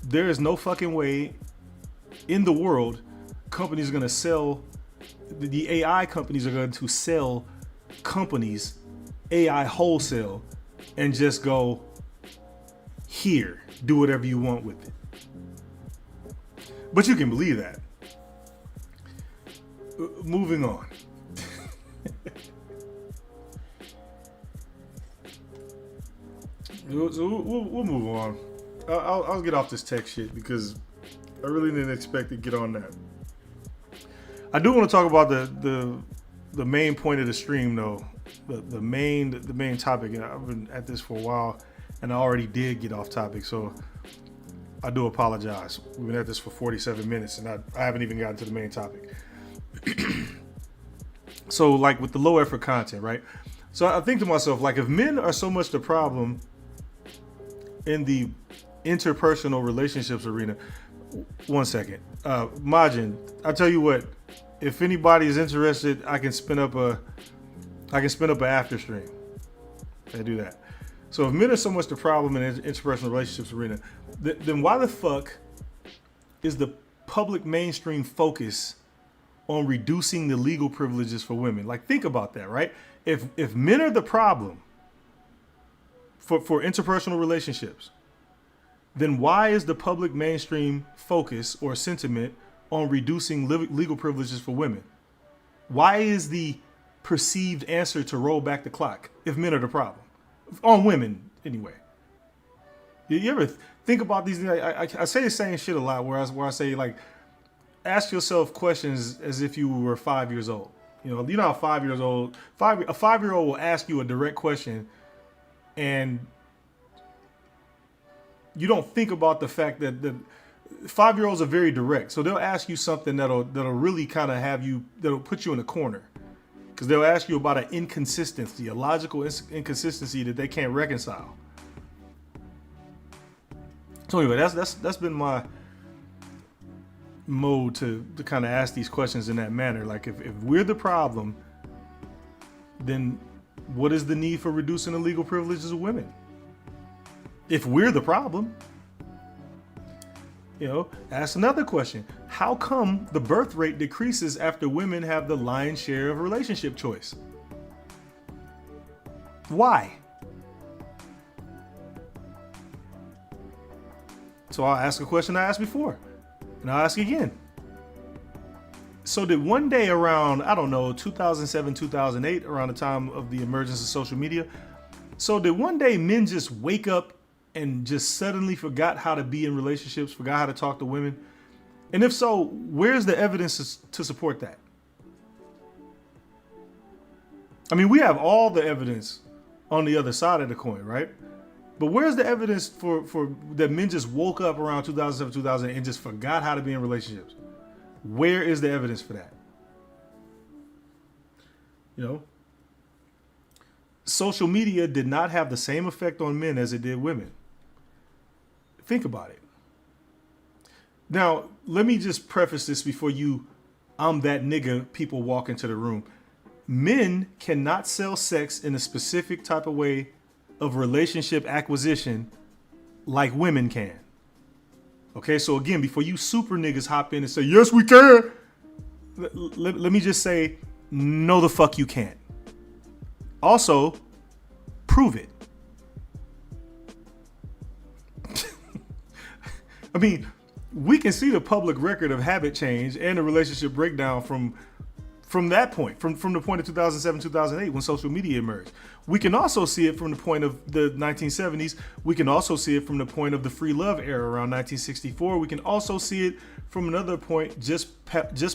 there is no fucking way in the world companies are going to sell, the AI companies are going to sell companies AI wholesale and just go, here, do whatever you want with it. But you can believe that. Moving on. So we'll move on. I'll get off this tech shit because I really didn't expect to get on that. I do want to talk about the main point of the stream though. The main topic. I've been at this for a while and I already did get off topic, so I do apologize. We've been at this for 47 minutes and I haven't even gotten to the main topic. So like with the low effort content, right? So I think to myself, like if men are so much the problem in the interpersonal relationships arena, one second, Majin, I tell you what, if anybody is interested, I can spin up an after stream. I do that. So if men are so much the problem in the interpersonal relationships arena, then why the fuck is the public mainstream focus on reducing the legal privileges for women? Like, think about that, right? If men are the problem for interpersonal relationships, then why is the public mainstream focus or sentiment on reducing legal privileges for women? Why is the perceived answer to roll back the clock if men are the problem? On women, anyway. You ever think about these? I say the same shit a lot where I say, like, ask yourself questions as if you were 5 years old. You know how 5 years old, a 5-year-old will ask you a direct question and you don't think about the fact that the 5-year-olds are very direct. So they'll ask you something that'll really kind of that'll put you in a corner. Because they'll ask you about an inconsistency, a logical inconsistency that they can't reconcile. So anyway, that's been my mode to kind of ask these questions in that manner. Like if we're the problem, then what is the need for reducing the legal privileges of women? If we're the problem, ask another question. How come the birth rate decreases after women have the lion's share of relationship choice? Why? So I'll ask a question I asked before, and I'll ask again. So did one day around, 2007, 2008, around the time of the emergence of social media, so did one day men just wake up and just suddenly forgot how to be in relationships, forgot how to talk to women? And if so, where's the evidence to support that? I mean, we have all the evidence on the other side of the coin, right? But where's the evidence for that men just woke up around 2007, 2008 and just forgot how to be in relationships? Where is the evidence for that? You know, social media did not have the same effect on men as it did women. Think about it. Now, let me just preface this before I'm that nigga people walk into the room. Men cannot sell sex in a specific type of way of relationship acquisition like women can. Okay, so again, before you super niggas hop in and say, yes, we can, let me just say, no, the fuck you can't. Also, prove it. I mean, we can see the public record of habit change and the relationship breakdown from that point, from the point of 2007, 2008, when social media emerged. We can also see it from the point of the 1970s. We can also see it from the point of the free love era around 1964. We can also see it from another point just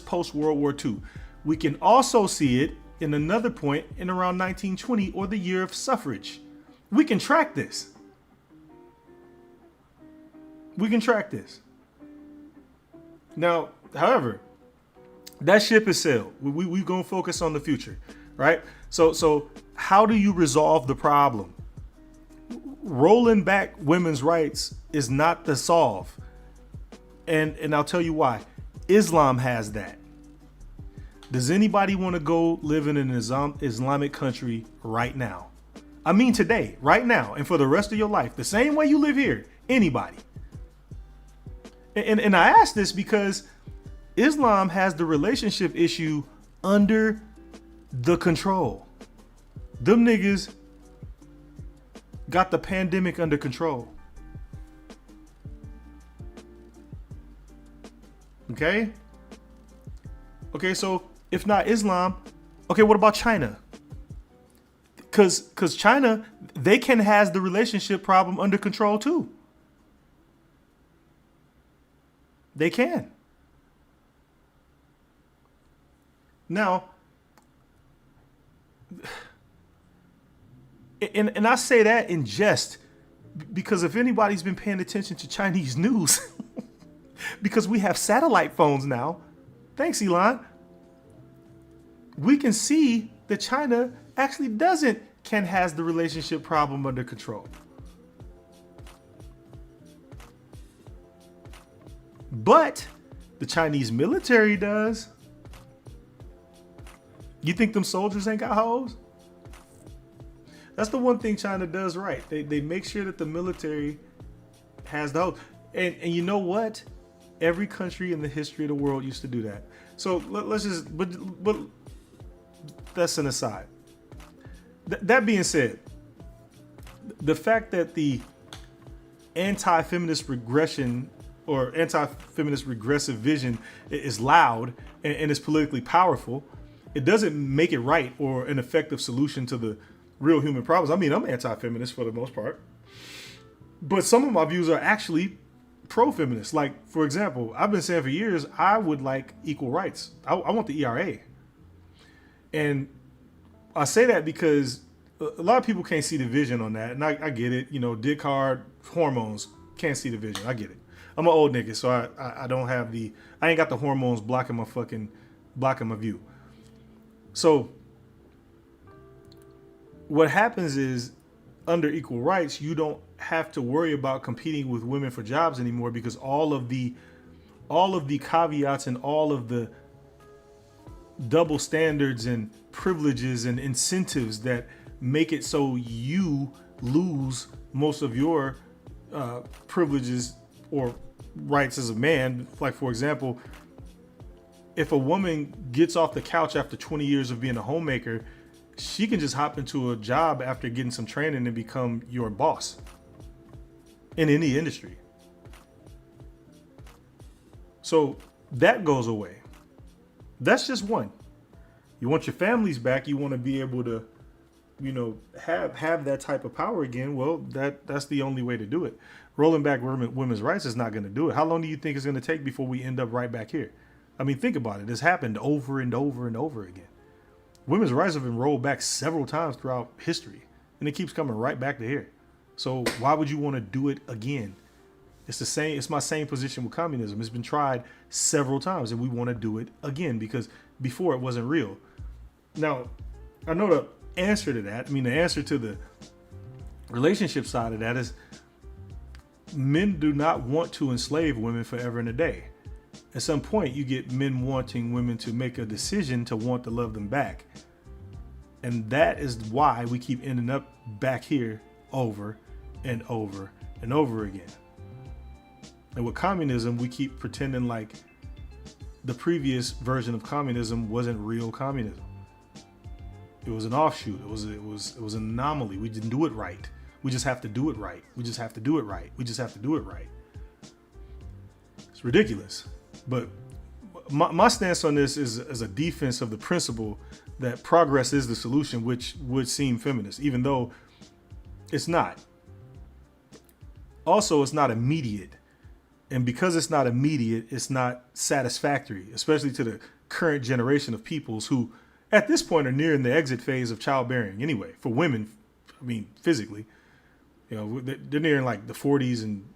post World War II. We can also see it in another point in around 1920 or the year of suffrage. We can track this. We can track this. Now, however, that ship is sailed. We gonna focus on the future, right? So how do you resolve the problem? Rolling back women's rights is not the solve. And I'll tell you why. Islam has that. Does anybody want to go live in an Islamic country right now? I mean today, right now, and for the rest of your life, the same way you live here, anybody. And I ask this because Islam has the relationship issue under the control. Them niggas got the pandemic under control. Okay? Okay, so if not Islam, okay, what about China? Because China, they has the relationship problem under control too. They can. Now, and I say that in jest, because if anybody's been paying attention to Chinese news, because we have satellite phones now, thanks Elon, we can see that China actually has the relationship problem under control. But the Chinese military does. You think them soldiers ain't got hoes? That's the one thing China does right. They make sure that the military has the hoes. And you know what? Every country in the history of the world used to do that. So let's just, but that's an aside. That being said, the fact that the anti-feminist regression or anti-feminist regressive vision is loud and is politically powerful, it doesn't make it right or an effective solution to the real human problems. I mean, I'm anti-feminist for the most part, but some of my views are actually pro-feminist. Like, for example, I've been saying for years, I would like equal rights. I want the ERA. And I say that because a lot of people can't see the vision on that. And I get it. You know, dick hard, hormones, can't see the vision. I get it. I'm an old nigga, so I don't have I ain't got the hormones blocking my view. So what happens is, under equal rights, you don't have to worry about competing with women for jobs anymore, because all of the caveats and all of the double standards and privileges and incentives that make it so you lose most of your privileges or rights as a man. Like, for example, if a woman gets off the couch after 20 years of being a homemaker, she can just hop into a job after getting some training and become your boss in any industry. So that goes away. That's just one. You want your families back. You want to be able to, have that type of power again. Well, that's the only way to do it. Rolling back women's rights is not going to do it. How long do you think it's going to take before we end up right back here? I mean, think about it. It's happened over and over and over again. Women's rights have been rolled back several times throughout history, and it keeps coming right back to here. So why would you want to do it again? It's the same. It's my same position with communism. It's been tried several times, and we want to do it again because before it wasn't real. Now, I know the answer to that. I mean, the answer to the relationship side of that is men do not want to enslave women forever and a day. At some point, you get men wanting women to make a decision to want to love them back. And that is why we keep ending up back here over and over and over again. And with communism, we keep pretending like the previous version of communism wasn't real communism. It was an offshoot. It was an anomaly. We didn't do it right. We just have to do it right. We just have to do it right. We just have to do it right. It's ridiculous. But my stance on this is a defense of the principle that progress is the solution, which would seem feminist, even though it's not. Also, it's not immediate. And because it's not immediate, it's not satisfactory, especially to the current generation of peoples who, at this point, are nearing the exit phase of childbearing. Anyway, for women, I mean, physically, they're nearing like the 40s, and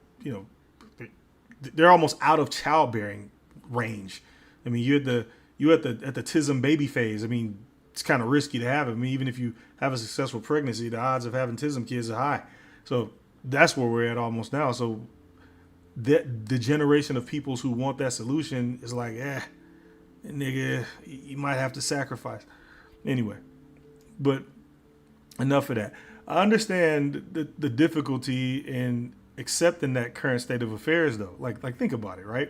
they're almost out of childbearing range. I mean, you're at the TISM baby phase. I mean, it's kind of risky to have it. I mean, even if you have a successful pregnancy, the odds of having TISM kids are high. So that's where we're at almost now. So the generation of peoples who want that solution is like, nigga, you might have to sacrifice. Anyway, but enough of that. I understand the difficulty in accepting that current state of affairs, though. Like think about it, right?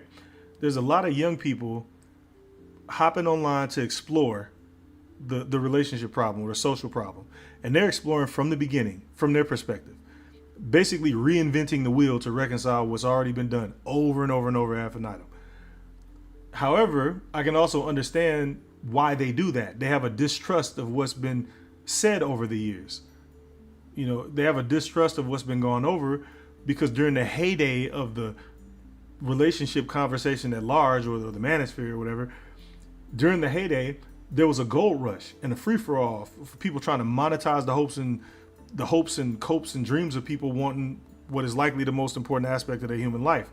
There's a lot of young people hopping online to explore the relationship problem or the social problem, and they're exploring from the beginning, from their perspective, basically reinventing the wheel to reconcile what's already been done over and over and over ad infinitum. However, I can also understand why they do that. They have a distrust of what's been said over the years. They have a distrust of what's been gone over because during the heyday of the relationship conversation at large, or the manosphere or whatever, during the heyday, there was a gold rush and a free-for-all for people trying to monetize the hopes and copes and dreams of people wanting what is likely the most important aspect of their human life,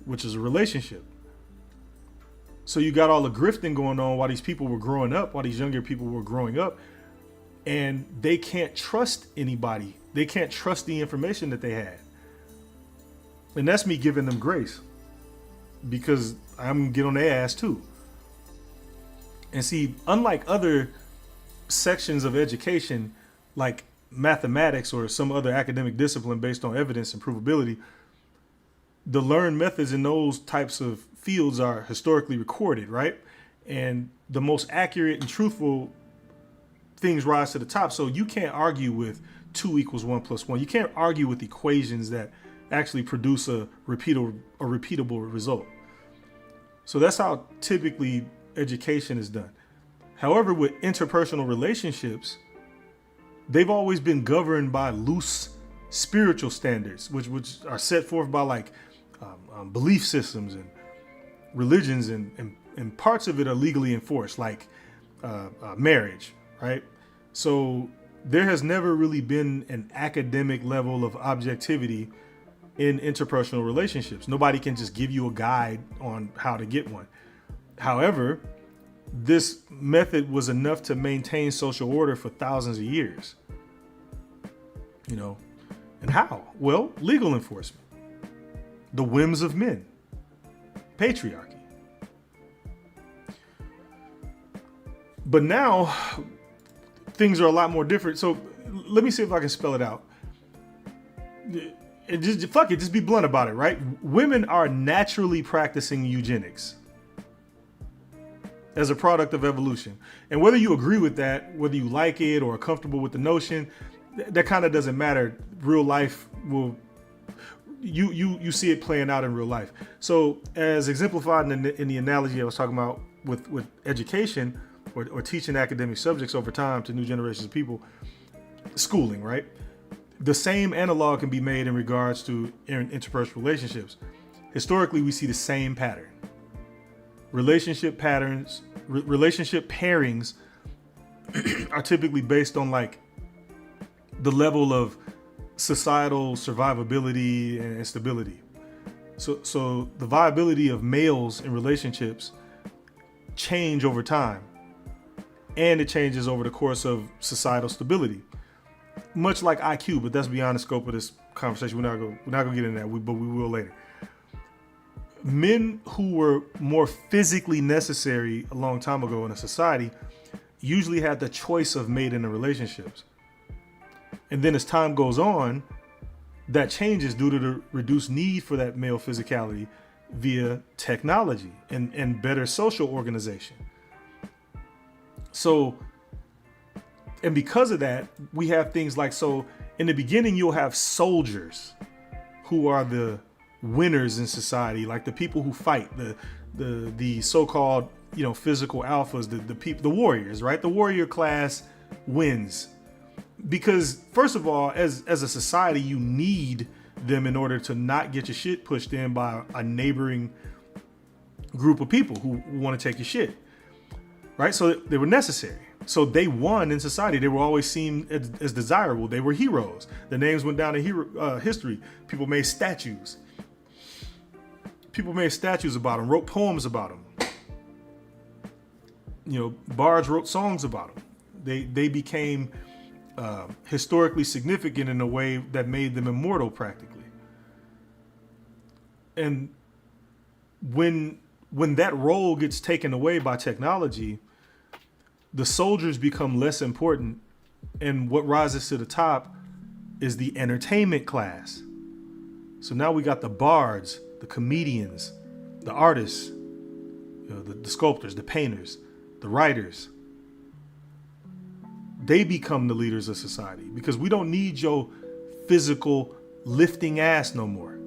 which is a relationship. So you got all the grifting going on while these people were growing up, while these younger people were growing up, and they can't trust anybody. They can't trust the information that they had. And that's me giving them grace, because I'm gonna get on their ass too. And see, unlike other sections of education, like mathematics or some other academic discipline based on evidence and provability, the learned methods in those types of fields are historically recorded, right? And the most accurate and truthful things rise to the top. So you can't argue with 2 = 1 + 1. You can't argue with equations that actually produce a repeatable result. So that's how typically education is done. However, with interpersonal relationships, they've always been governed by loose spiritual standards, which are set forth by belief systems and religions, and parts of it are legally enforced, like marriage, right? So there has never really been an academic level of objectivity in interpersonal relationships. Nobody can just give you a guide on how to get one. However, this method was enough to maintain social order for thousands of years. And how? Well, legal enforcement, the whims of men, patriarchy. But now things are a lot more different. So let me see if I can spell it out. Just be blunt about it, right? Women are naturally practicing eugenics as a product of evolution. And whether you agree with that, whether you like it or are comfortable with the notion, that kind of doesn't matter. Real life will, you see it playing out in real life. So as exemplified in the analogy I was talking about with education or teaching academic subjects over time to new generations of people, schooling, right? The same analog can be made in regards to interpersonal relationships. Historically, we see the same pattern. Relationship pairings are typically based on the level of societal survivability and stability. So the viability of males in relationships change over time, and it changes over the course of societal stability, much like IQ. But that's beyond the scope of this conversation. We're not gonna get into that, but we will later. Men who were more physically necessary a long time ago in a society usually had the choice of mate in the relationships. And then as time goes on, that changes due to the reduced need for that male physicality via technology and better social organization. So, and because of that, we have things like, so in the beginning, you'll have soldiers who are the winners in society, like the people who fight, the so-called, physical alphas, the people, the warriors, right? The warrior class wins. Because first of all, as a society, you need them in order to not get your shit pushed in by a neighboring group of people who want to take your shit, right? So they were necessary. So they won in society. They were always seen as desirable. They were heroes. Their names went down in history. People made statues. People made statues about them, wrote poems about them. Bards wrote songs about them. They became historically significant in a way that made them immortal practically. And when that role gets taken away by technology, the soldiers become less important, and what rises to the top is the entertainment class. So now we got the bards, the comedians, the artists, the sculptors, the painters, the writers. They become the leaders of society because we don't need your physical lifting ass no more.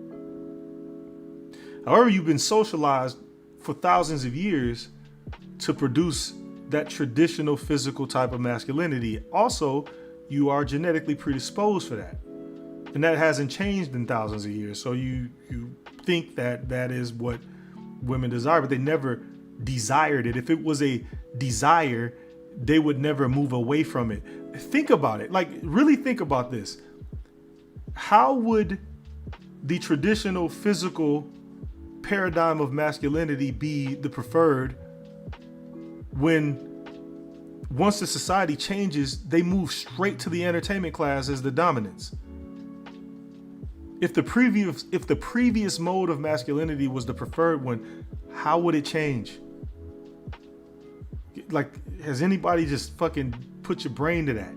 However, you've been socialized for thousands of years to produce that traditional physical type of masculinity. Also, you are genetically predisposed for that. And that hasn't changed in thousands of years. So you think that is what women desire, but they never desired it. If it was a desire, they would never move away from it. Think about it. Like, really think about this. How would the traditional physical paradigm of masculinity be the preferred when once the society changes, they move straight to the entertainment class as the dominance? If the previous mode of masculinity was the preferred one, how would it change? Like, has anybody just fucking put your brain to that?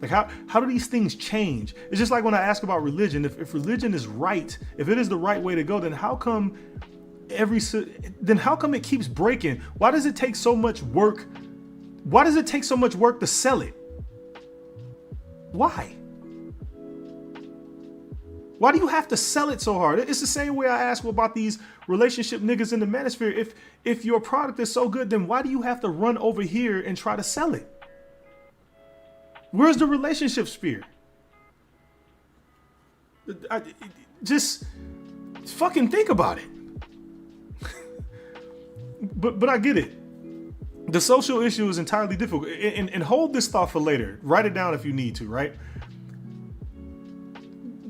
Like, how do these things change? It's just like when I ask about religion. If religion is right, if it is the right way to go, then how come it keeps breaking? Why does it take so much work? Why does it take so much work to sell it? Why? Why do you have to sell it so hard? It's the same way I ask about these relationship niggas in the manosphere. If your product is so good, then why do you have to run over here and try to sell it? Where's the relationship sphere? Just fucking think about it. But I get it. The social issue is entirely difficult. And hold this thought for later. Write it down if you need to, right?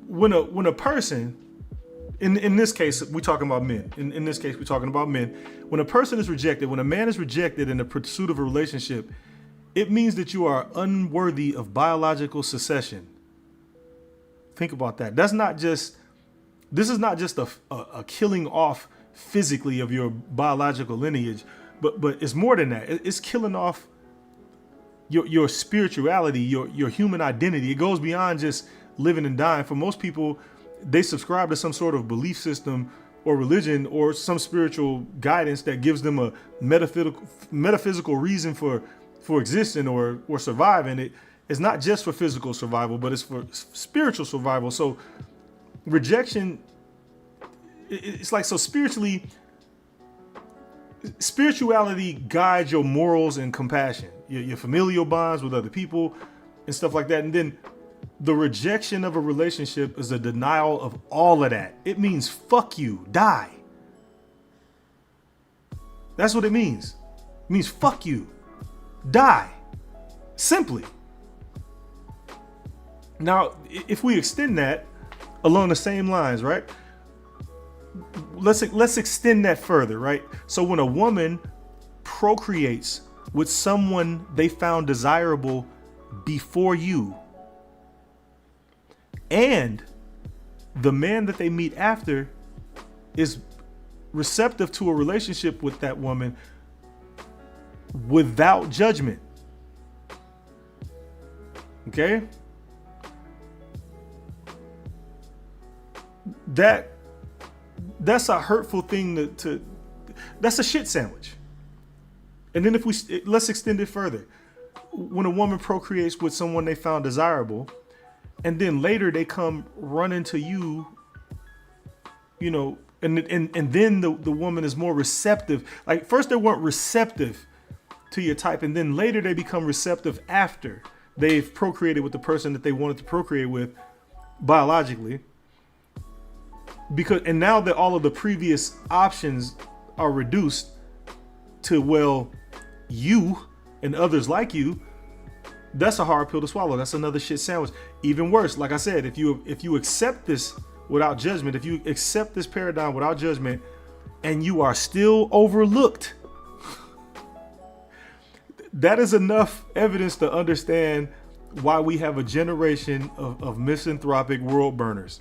When a person, in this case, we're talking about men. In this case, we're talking about men. When a person is rejected, when a man is rejected in the pursuit of a relationship, it means that you are unworthy of biological succession. Think about that. This is not just a killing off physically of your biological lineage, but it's more than that. It's killing off your spirituality, your human identity. It goes beyond just living and dying. For most people, they subscribe to some sort of belief system or religion or some spiritual guidance that gives them a metaphysical reason for existing or surviving. It's not just for physical survival, but it's for spiritual survival. So rejection, it's like, so spirituality guides your morals and compassion, your familial bonds with other people and stuff like that. And then the rejection of a relationship is a denial of all of that. It means fuck you, die. That's what it means. It means fuck you, die. Simply. Now, if we extend that along the same lines, right? Let's extend that further, right? So when a woman procreates with someone they found desirable before you, and the man that they meet after is receptive to a relationship with that woman without judgment. Okay? That's a hurtful thing to that's a shit sandwich. And then let's extend it further. When a woman procreates with someone they found desirable, and then later they come running to you, you know, and then the woman is more receptive. Like first they weren't receptive to your type, and then later they become receptive after they've procreated with the person that they wanted to procreate with biologically. And now that all of the previous options are reduced to, well, you and others like you, that's a hard pill to swallow. That's another shit sandwich. Even worse, like I said, if you accept this without judgment, if you accept this paradigm without judgment, and you are still overlooked, that is enough evidence to understand why we have a generation of misanthropic world burners.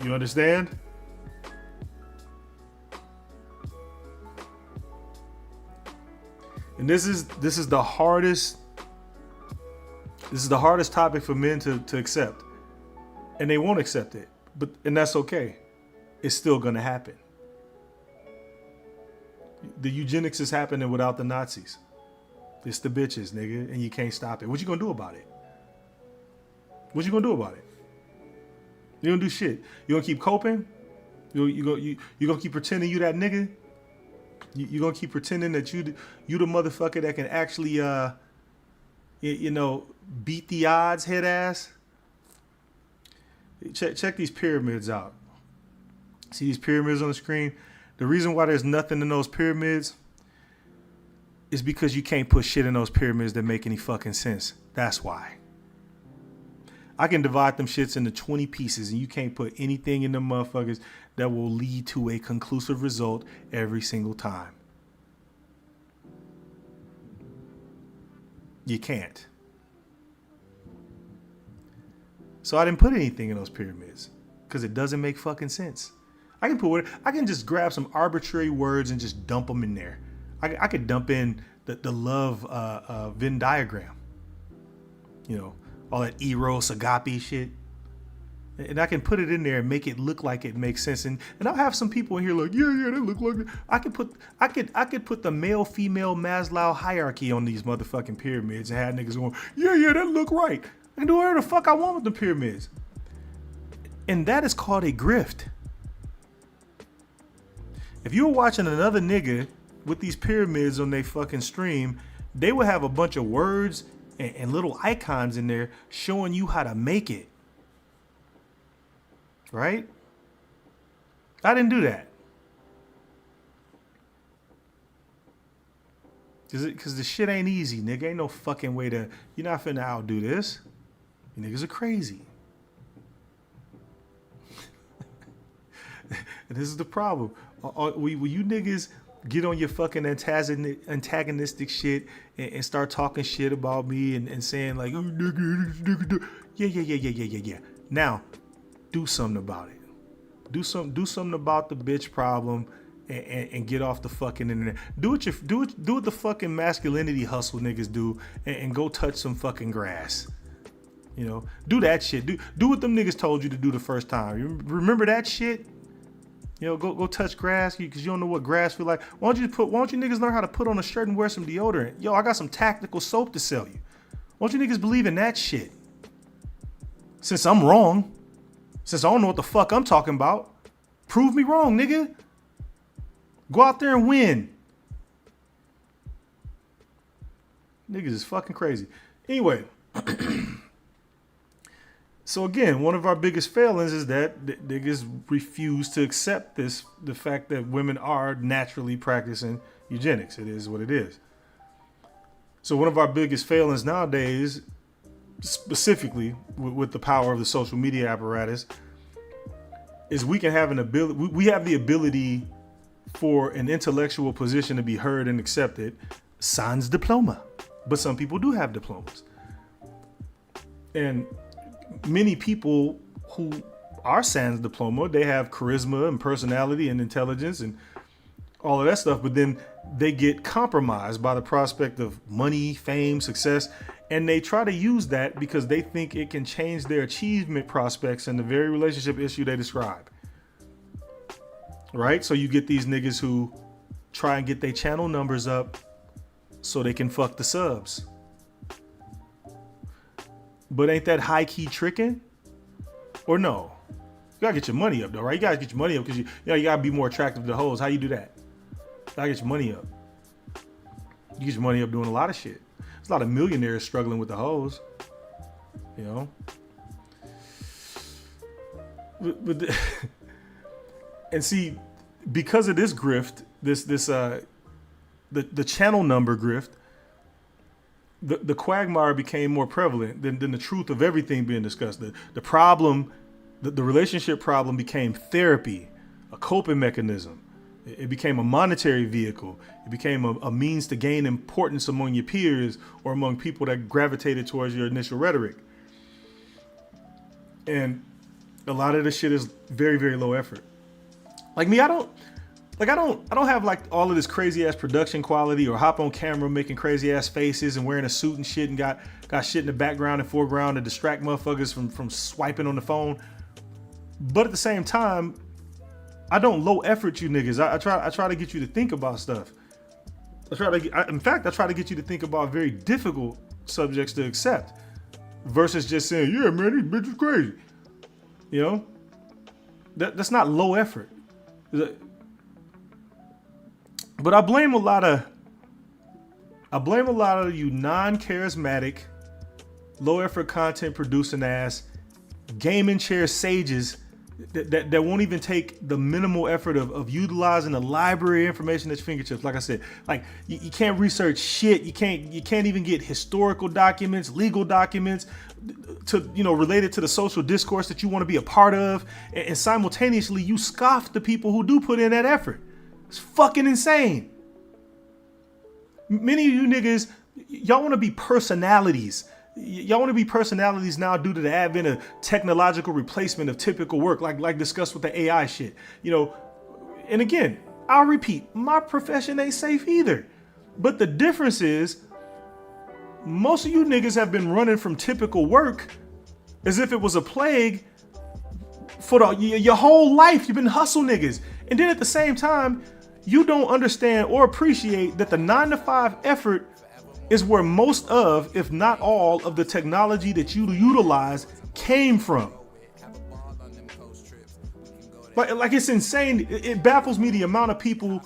You understand? And this is the hardest topic for men to accept. And they won't accept it. And that's okay. It's still gonna happen. The eugenics is happening without the Nazis. It's the bitches, nigga, and you can't stop it. What you gonna do about it? What you gonna do about it? You gonna do shit. You gonna keep coping? You gonna keep pretending you that nigga? You gonna keep pretending that you the motherfucker that can actually beat the odds, head ass? Check these pyramids out. See these pyramids on the screen? The reason why there's nothing in those pyramids is because you can't put shit in those pyramids that make any fucking sense. That's why. I can divide them shits into 20 pieces and you can't put anything in them motherfuckers that will lead to a conclusive result every single time. You can't. So I didn't put anything in those pyramids because it doesn't make fucking sense. I can just grab some arbitrary words and just dump them in there. I could dump in the love Venn diagram. You know, all that eros agape shit. And I can put it in there and make it look like it makes sense. And I'll have some people in here like, yeah, they look like it. I could put the male female Maslow hierarchy on these motherfucking pyramids and have niggas going, yeah, that look right. I can do whatever the fuck I want with the pyramids. And that is called a grift. If you were watching another nigga with these pyramids on their fucking stream, they would have a bunch of words and little icons in there showing you how to make it. Right? I didn't do that. Cause the shit ain't easy, nigga. Ain't no fucking way you're not finna outdo this. You niggas are crazy. And this is the problem. Will you niggas get on your fucking antagonistic shit and start talking shit about me and saying like, oh, nigga. Yeah. Now, do something about it. Do something about the bitch problem and get off the fucking internet. Do what the fucking masculinity hustle niggas do and go touch some fucking grass. You know, do that shit. Do what them niggas told you to do the first time. You remember that shit? You know, go touch grass because you don't know what grass feel like. Why don't you niggas learn how to put on a shirt and wear some deodorant? Yo, I got some tactical soap to sell you. Why don't you niggas believe in that shit? Since I'm wrong, since I don't know what the fuck I'm talking about, prove me wrong, nigga. Go out there and win. Niggas is fucking crazy. Anyway. So again, one of our biggest failings is that niggas refuse to accept the fact that women are naturally practicing eugenics. It is what it is. So one of our biggest failings nowadays specifically with the power of the social media apparatus, is we can have an ability. We have the ability for an intellectual position to be heard and accepted, sans diploma. But some people do have diplomas. And many people who are sans diploma, they have charisma and personality and intelligence and all of that stuff, but then they get compromised by the prospect of money, fame, success, and they try to use that because they think it can change their achievement prospects in the very relationship issue they describe. Right? So you get these niggas who try and get their channel numbers up so they can fuck the subs. But ain't that high key tricking? Or no? You gotta get your money up though, right? You gotta get your money up because you gotta be more attractive to hoes. How you do that? You gotta get your money up. You get your money up doing a lot of shit. There's a lot of millionaires struggling with the hoes. You know? But and see, because of this grift, the channel number grift, the quagmire became more prevalent than the truth of everything being discussed. The problem, the relationship problem became therapy, a coping mechanism. It became a monetary vehicle. It became a means to gain importance among your peers or among people that gravitated towards your initial rhetoric. And a lot of this shit is very, very low effort. Like me, I don't have like all of this crazy ass production quality or hop on camera making crazy ass faces and wearing a suit and shit and got shit in the background and foreground to distract motherfuckers from swiping on the phone. But at the same time, I don't low effort you niggas. I try to get you to think about stuff. I try to get you to think about very difficult subjects to accept versus just saying, yeah, man, this bitch is crazy. You know, that's not low effort. But I blame a lot of you non-charismatic, low effort content producing ass gaming chair sages that won't even take the minimal effort of utilizing the library information at your fingertips. Like I said, like you can't research shit. You can't even get historical documents, legal documents to related to the social discourse that you want to be a part of, and simultaneously you scoff the people who do put in that effort. It's fucking insane. Many of you niggas, y'all want to be personalities. Y'all want to be personalities now due to the advent of technological replacement of typical work, like discussed with the AI shit. And again, I'll repeat, my profession ain't safe either. But the difference is, most of you niggas have been running from typical work as if it was a plague for your whole life. You've been hustle niggas. And then at the same time, you don't understand or appreciate that the 9-to-5 effort is where most of, if not all, of the technology that you utilize came from. Like it's insane. It baffles me the amount of people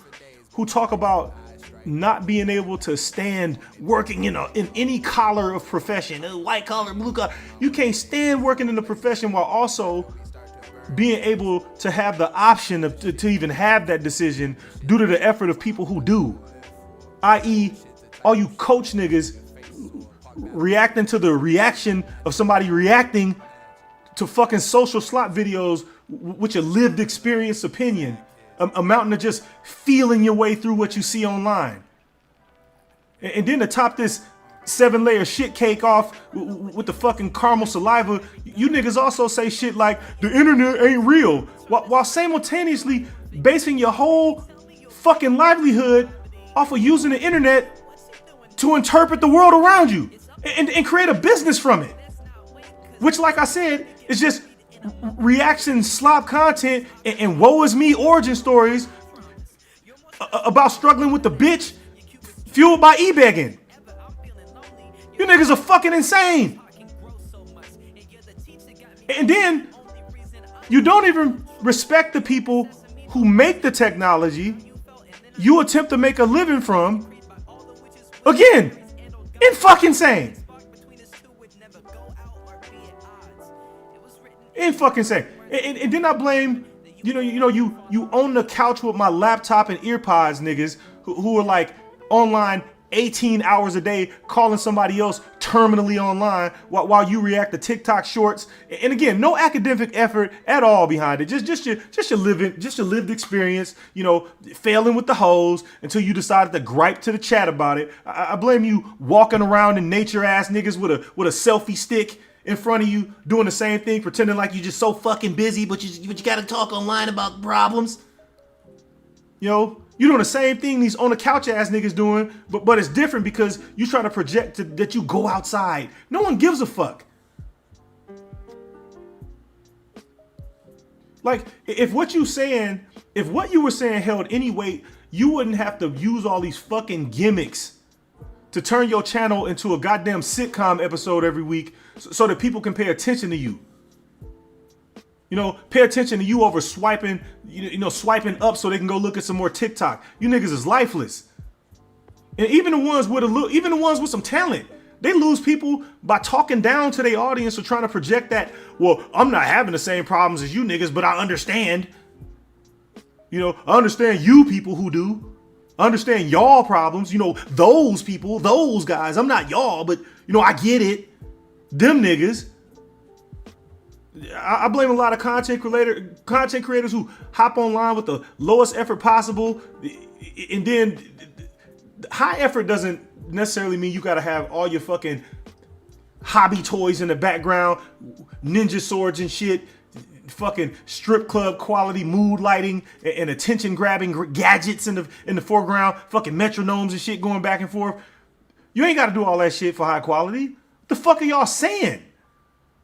who talk about not being able to stand working in any collar of profession, white collar, blue collar. You can't stand working in a profession while also being able to have the option to even have that decision due to the effort of people who do, i.e. all you coach niggas reacting to the reaction of somebody reacting to fucking social slop videos with your lived experience opinion, amounting to just feeling your way through what you see online. And then to top this 7-layer shit cake off with the fucking caramel saliva, you niggas also say shit like the internet ain't real, while simultaneously basing your whole fucking livelihood off of using the internet to interpret the world around you and create a business from it. Which, like I said, is just reaction slop content and woe is me origin stories about struggling with the bitch fueled by e-begging. You niggas are fucking insane. And then you don't even respect the people who make the technology you attempt to make a living from. Again, fucking insane. Fucking insane. And then I blame, you own the couch with my laptop and earpods niggas who are like online 18 hours a day calling somebody else terminally online while you react to TikTok shorts. And again, no academic effort at all behind it. Just your lived experience, you know, failing with the hoes until you decided to gripe to the chat about it. I blame you walking around in nature ass niggas with a selfie stick in front of you doing the same thing, pretending like you're just so fucking busy, but you gotta talk online about problems. You know, you're doing the same thing these on the couch ass niggas doing, but it's different because you trying to project that you go outside. No one gives a fuck. Like, if what you were saying held any weight, you wouldn't have to use all these fucking gimmicks to turn your channel into a goddamn sitcom episode every week so that people can pay attention to you. You know, pay attention to you over swiping, swiping up so they can go look at some more TikTok. You niggas is lifeless. And even the ones with some talent, they lose people by talking down to their audience or trying to project that, well, I'm not having the same problems as you niggas, but I understand. You know, I understand you people who do. I understand y'all problems. You know, those people, those guys. I'm not y'all, but, you know, I get it. Them niggas. I blame a lot of content creators who hop online with the lowest effort possible. And then high effort doesn't necessarily mean you got to have all your fucking hobby toys in the background, ninja swords and shit, fucking strip club quality mood lighting and attention grabbing gadgets in the foreground, fucking metronomes and shit going back and forth. You ain't got to do all that shit for high quality. What the fuck are y'all saying?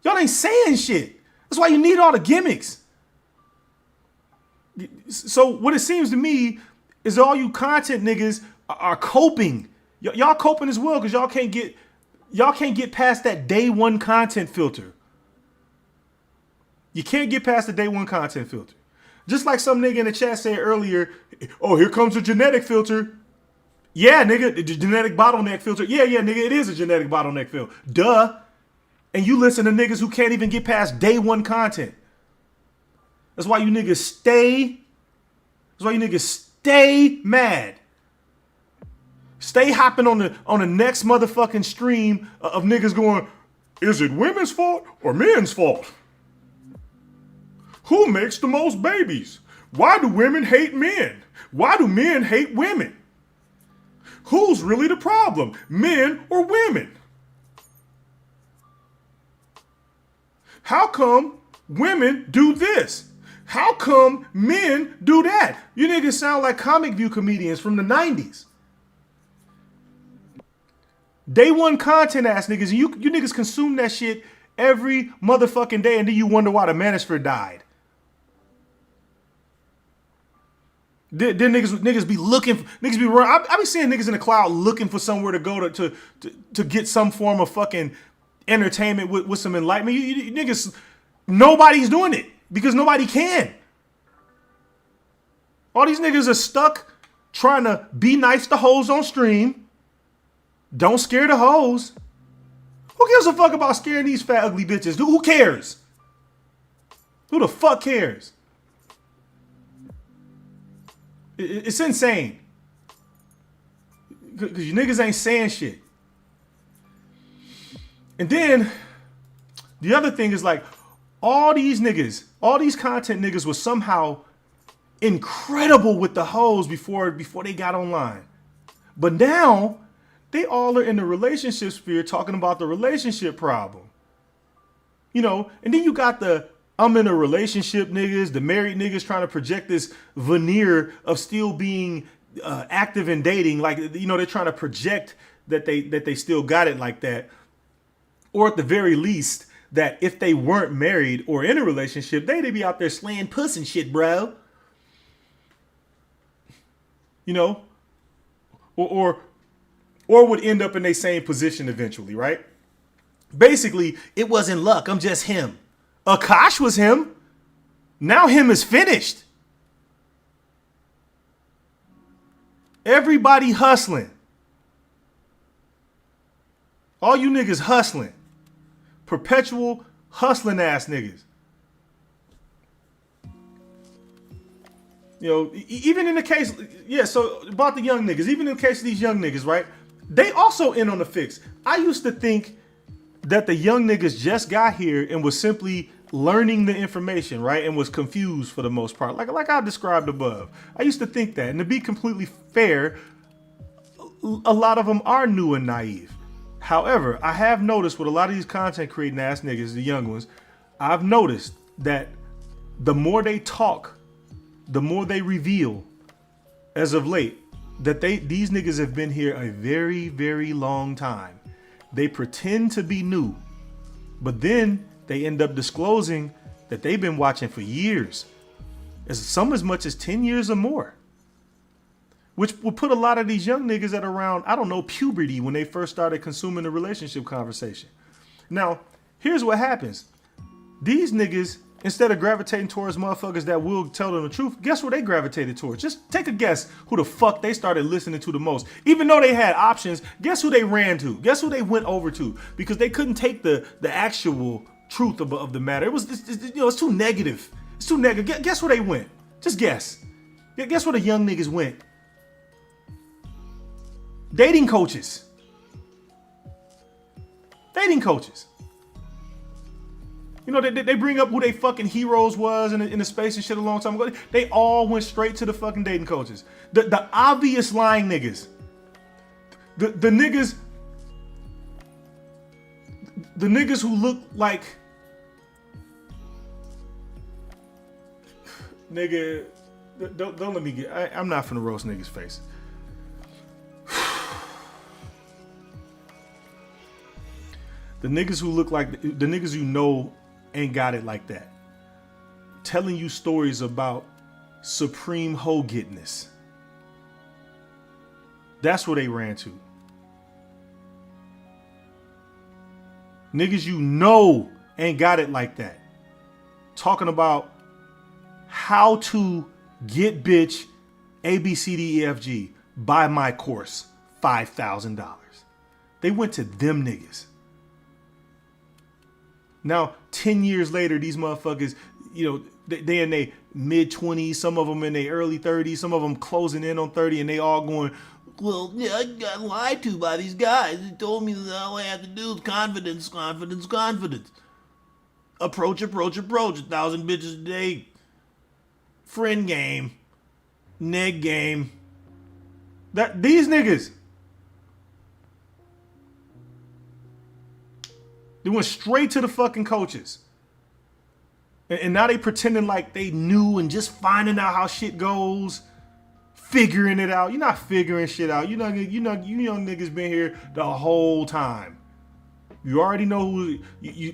Y'all ain't saying shit. That's why you need all the gimmicks. So what it seems to me is all you content niggas are coping. Y'all coping as well because y'all can't get past that day one content filter. You can't get past the day one content filter. Just like some nigga in the chat said earlier, oh, here comes the genetic filter. Yeah, nigga, the genetic bottleneck filter. Yeah, nigga, it is a genetic bottleneck filter. Duh. And you listen to niggas who can't even get past day one content. That's why you niggas stay mad. Stay hopping on the next motherfucking stream of niggas going, is it women's fault or men's fault? Who makes the most babies? Why do women hate men? Why do men hate women? Who's really the problem, men or women? How come women do this? How come men do that? You niggas sound like comic view comedians from the 90s. Day one content ass niggas, and you niggas consume that shit every motherfucking day, and then you wonder why the manosphere died. Then niggas be looking, niggas be running. I be seeing niggas in the cloud looking for somewhere to go to get some form of fucking entertainment with some enlightenment. You niggas, nobody's doing it because nobody can. All these niggas are stuck trying to be nice to hoes on stream. Don't scare the hoes. Who gives a fuck about scaring these fat ugly bitches? Who cares? Who the fuck cares? It's insane. Because you niggas ain't saying shit. And then the other thing is like all these niggas, all these content niggas was somehow incredible with the hoes before they got online. But now they all are in the relationship sphere talking about the relationship problem. You know, and then you got the I'm in a relationship niggas, the married niggas trying to project this veneer of still being active in dating. Like, you know, they're trying to project that they still got it like that. Or at the very least, that if they weren't married or in a relationship, they'd be out there slaying puss and shit, bro. You know? Or would end up in their same position eventually, right? Basically, it wasn't luck. I'm just him. Akash was him. Now him is finished. Everybody hustling. All you niggas hustling. Perpetual hustling ass niggas. You know, even in the case, yeah, so about the young niggas, even in the case of these young niggas, right? They also in on the fix. I used to think that the young niggas just got here and was simply learning the information, right? And was confused for the most part. Like I described above. I used to think that. And to be completely fair, a lot of them are new and naive. However, I have noticed with a lot of these content creating ass niggas, the young ones, I've noticed that the more they talk, the more they reveal as of late that these niggas have been here a very, very long time. They pretend to be new, but then they end up disclosing that they've been watching for years, as much as 10 years or more. Which will put a lot of these young niggas at around, I don't know, puberty when they first started consuming the relationship conversation. Now, here's what happens. These niggas, instead of gravitating towards motherfuckers that will tell them the truth, guess what they gravitated towards? Just take a guess who the fuck they started listening to the most. Even though they had options, guess who they ran to? Guess who they went over to? Because they couldn't take the actual truth of the matter. It's too negative. It's too negative. Guess where they went? Just guess. Guess where the young niggas went? Dating coaches. Dating coaches. You know, they bring up who they fucking heroes was in the space and shit a long time ago. They all went straight to the fucking dating coaches. The obvious lying niggas. The niggas. The niggas who look like. Nigga, don't let me get. I'm not finna roast niggas' face. The niggas who look like the niggas you know ain't got it like that. Telling you stories about supreme hoe getness. That's what they ran to. Niggas you know ain't got it like that. Talking about how to get bitch ABCDEFG, buy my course, $5,000. They went to them niggas. Now, 10 years later, these motherfuckers, you know, they in their mid-20s, some of them in their early 30s, some of them closing in on 30, and they all going, well, yeah, I got lied to by these guys. They told me that all I have to do is confidence. Approach. 1,000 bitches a day. Friend game. Neg game. These niggas. They went straight to the fucking coaches. And now they pretending like they knew and just finding out how shit goes. Figuring it out. You're not figuring shit out. You young niggas been here the whole time. You already know who,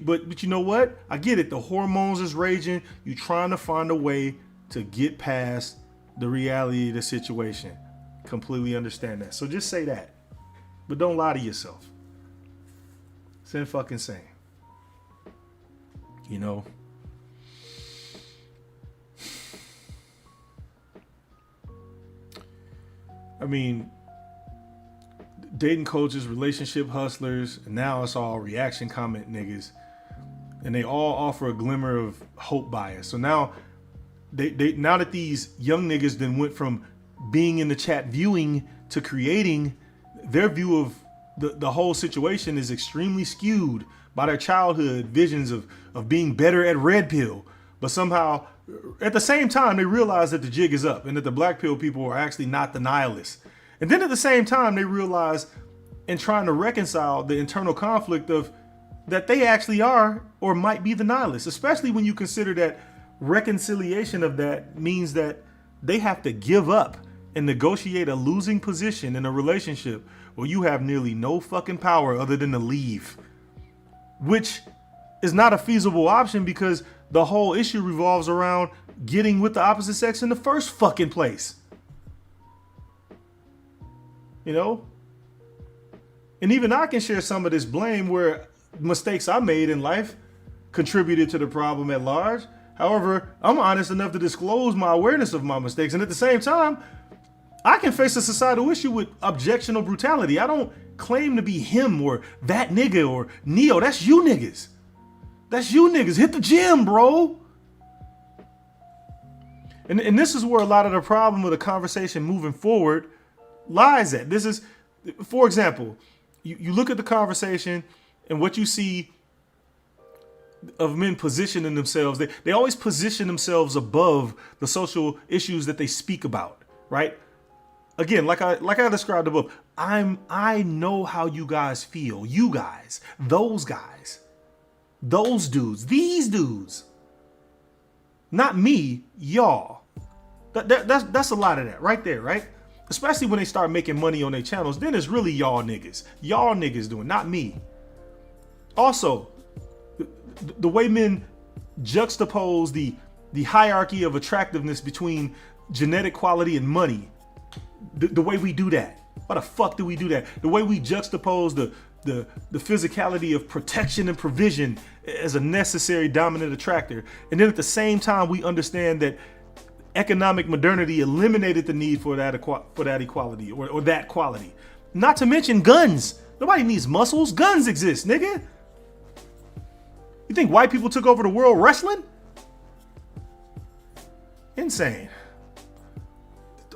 but you know what? I get it. The hormones is raging. You trying to find a way to get past the reality of the situation. Completely understand that. So just say that. But don't lie to yourself. It's fucking insane. You know? I mean, dating coaches, relationship hustlers, and now it's all reaction comment niggas. And they all offer a glimmer of hope bias. So now now that these young niggas then went from being in the chat viewing to creating, their view of the whole situation is extremely skewed by their childhood visions of being better at red pill. But somehow, at the same time, they realize that the jig is up and that the black pill people are actually not the nihilists. And then at the same time, they realize in trying to reconcile the internal conflict of that they actually are or might be the nihilists, especially when you consider that reconciliation of that means that they have to give up and negotiate a losing position in a relationship where you have nearly no fucking power other than to leave, which is not a feasible option because the whole issue revolves around getting with the opposite sex in the first fucking place. You know? And even I can share some of this blame where mistakes I made in life contributed to the problem at large. However, I'm honest enough to disclose my awareness of my mistakes. And at the same time, I can face a societal issue with objectionable brutality. I don't claim to be him or that nigga or Neo. That's you niggas. That's you niggas. Hit the gym, bro. And this is where a lot of the problem with the conversation moving forward lies at. This is, for example, you look at the conversation and what you see of men positioning themselves. They always position themselves above the social issues that they speak about, right? Again, like I described above, I know how you guys feel. You guys, those dudes, these dudes. Not me, y'all. That's a lot of that right there, right? Especially when they start making money on their channels, then it's really y'all niggas. Y'all niggas doing, not me. Also, the way men juxtapose the hierarchy of attractiveness between genetic quality and money. The way we do that. Why the fuck do we do that? The way we juxtapose the physicality of protection and provision as a necessary dominant attractor. And then at the same time, we understand that economic modernity eliminated the need for that equality or that quality. Not to mention guns. Nobody needs muscles. Guns exist, nigga. You think white people took over the world wrestling? Insane.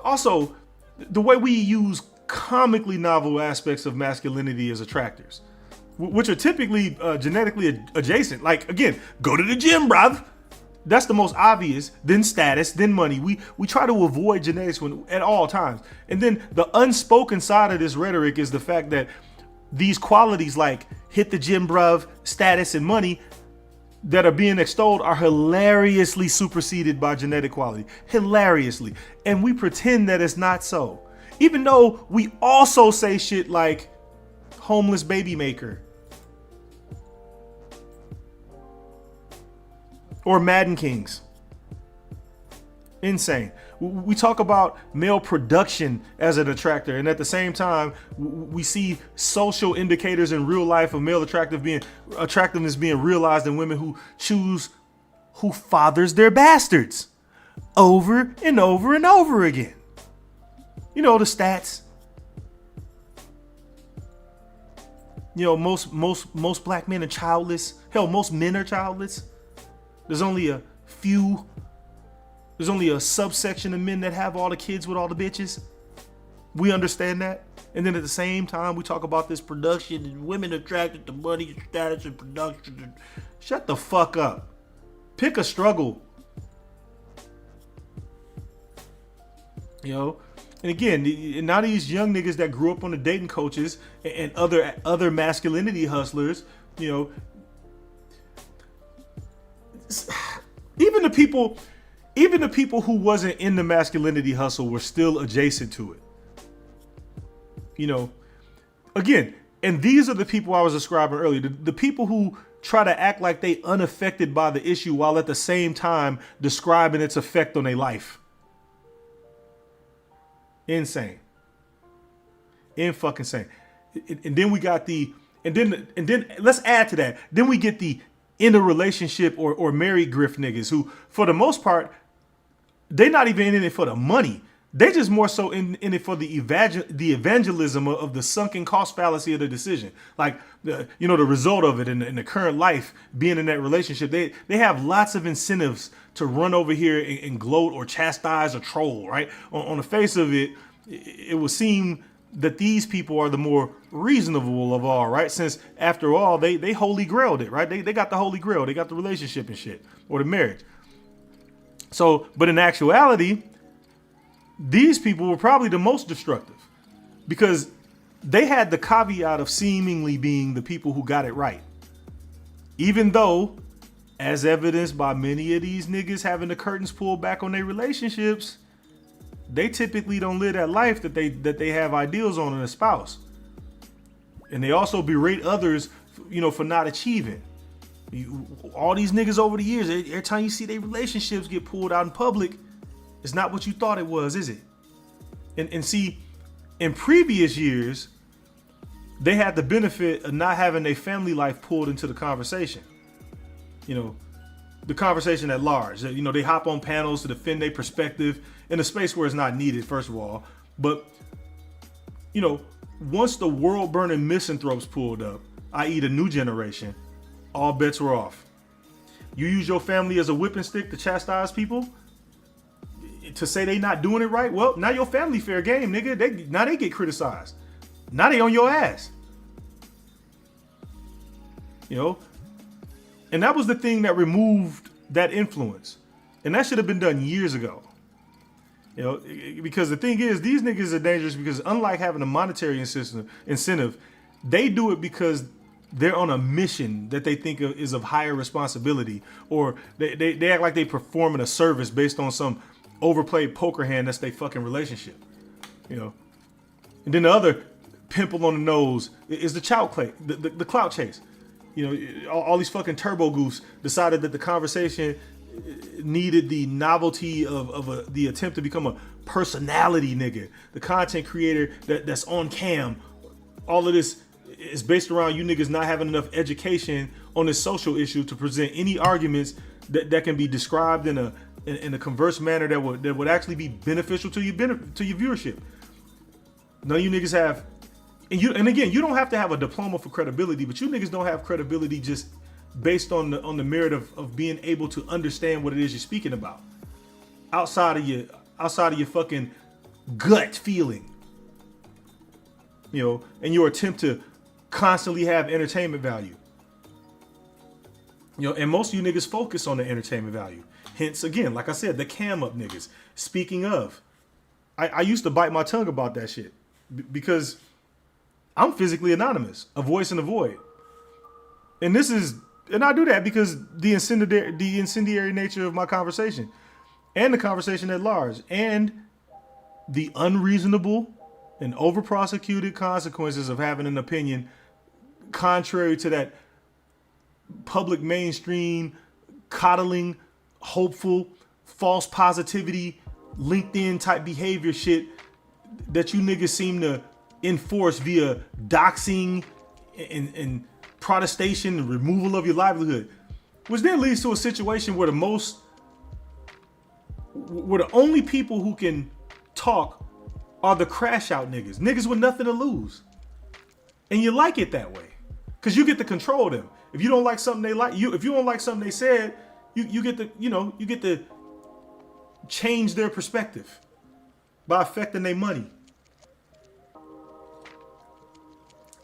Also, the way we use comically novel aspects of masculinity as attractors, which are typically genetically adjacent. Like, again, go to the gym, bruv. That's the most obvious. Then status, then money. We try to avoid genetics at all times. And then the unspoken side of this rhetoric is the fact that these qualities like hit the gym, bruv, status, and money that are being extolled are hilariously superseded by genetic quality. Hilariously. And we pretend that it's not so. Even though we also say shit like homeless baby maker. Or Madden Kings. Insane. We talk about male production as an attractor, and at the same time, we see social indicators in real life of male attractiveness being realized in women who fathers their bastards over and over and over again. You know the stats. You know, most black men are childless. Hell, most men are childless. There's only a subsection of men that have all the kids with all the bitches. We understand that. And then at the same time, we talk about this production and women attracted to money, status, and production. Shut the fuck up. Pick a struggle. You know? And again, now these young niggas that grew up on the dating coaches and other masculinity hustlers, you know, even the people who wasn't in the masculinity hustle were still adjacent to it. You know, again, and these are the people I was describing earlier, the people who try to act like they unaffected by the issue while at the same time describing its effect on their life. Insane. Fucking insane. And then we got and then let's add to that. Then we get the in a relationship or married grift niggas who, for the most part, they're not even in it for the money. They just more so in it for the evangelism of the sunken cost fallacy of the decision. Like, the result of it in the current life, being in that relationship, they have lots of incentives to run over here and gloat or chastise or troll, right? On the face of it, it would seem that these people are the more reasonable of all, right? Since after all, they holy grailed it, right? They got the holy grail. They got the relationship and shit, or the marriage. So, but in actuality, these people were probably the most destructive because they had the caveat of seemingly being the people who got it right. Even though, as evidenced by many of these niggas having the curtains pulled back on their relationships, they typically don't live that life that they have ideals on in a spouse. And they also berate others, for not achieving. All these niggas over the years, every time you see their relationships get pulled out in public, it's not what you thought it was, is it? And see, in previous years, they had the benefit of not having their family life pulled into the conversation. The conversation at large. They hop on panels to defend their perspective in a space where it's not needed, first of all. But, once the world-burning misanthropes pulled up, i.e. the new generation, all bets were off. You use your family as a whipping stick to chastise people? To say they not doing it right? Well, now your family fair game, nigga. Now they get criticized. Now they on your ass. you know? And that was the thing that removed that influence. And that should have been done years ago. You know, because the thing is, these niggas are dangerous because unlike having a monetary incentive, they do it because they're on a mission that they think is of higher responsibility, or they act like they performing a service based on some overplayed poker hand that's their fucking relationship. You know, and then the other pimple on the nose is the the clout chase. You know, all these fucking turbo goofs decided that the conversation needed the novelty of the attempt to become a personality nigga, the content creator that's on cam. All of this is based around you niggas not having enough education on this social issue to present any arguments that can be described in a converse manner that would actually be beneficial to your viewership. None of you niggas have, and again, you don't have to have a diploma for credibility, but you niggas don't have credibility just based on the merit of being able to understand what it is you're speaking about, outside of your fucking gut feeling, you know, and your attempt to constantly have entertainment value. You know, and most of you niggas focus on the entertainment value. Hence, again, like I said, the cam up niggas. Speaking of, I used to bite my tongue about that shit because I'm physically anonymous, a voice in the void. And I do that because the incendiary nature of my conversation and the conversation at large and the unreasonable and over-prosecuted consequences of having an opinion contrary to that public mainstream, coddling, hopeful, false positivity, LinkedIn type behavior shit that you niggas seem to enforce via doxing and protestation and removal of your livelihood, which then leads to a situation where the only people who can talk are the crash out niggas with nothing to lose. And you like it that way because you get to control them. If you don't like something they like, if you don't like something they said, you get to change their perspective by affecting their money.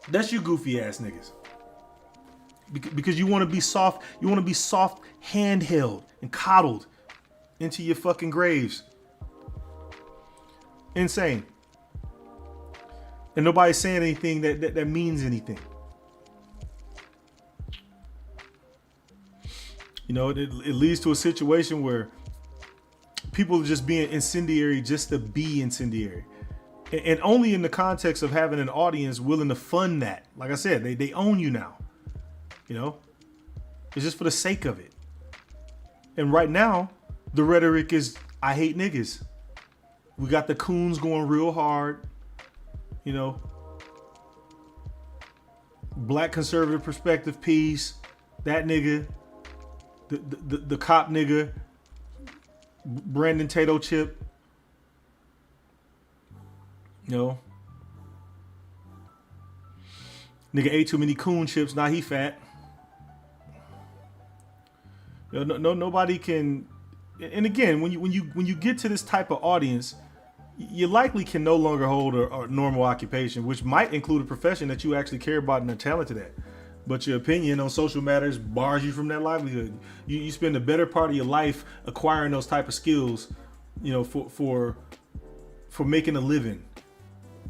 That's you goofy ass niggas. Because you want to be soft, handheld and coddled into your fucking graves. Insane. And nobody's saying anything that means anything. You know, it leads to a situation where people are just being incendiary just to be incendiary. And only in the context of having an audience willing to fund that. Like I said, they own you now. You know, it's just for the sake of it. And right now, the rhetoric is, I hate niggas. We got the coons going real hard. You know, black conservative perspective piece, that nigga, the cop nigga, Brandon Tato Chip. You know, nigga ate too many coon chips, now he fat. You know, nobody can. And again, when you get to this type of audience, you likely can no longer hold a normal occupation, which might include a profession that you actually care about and are talented at. But your opinion on social matters bars you from that livelihood. You spend the better part of your life acquiring those type of skills, you know, for making a living.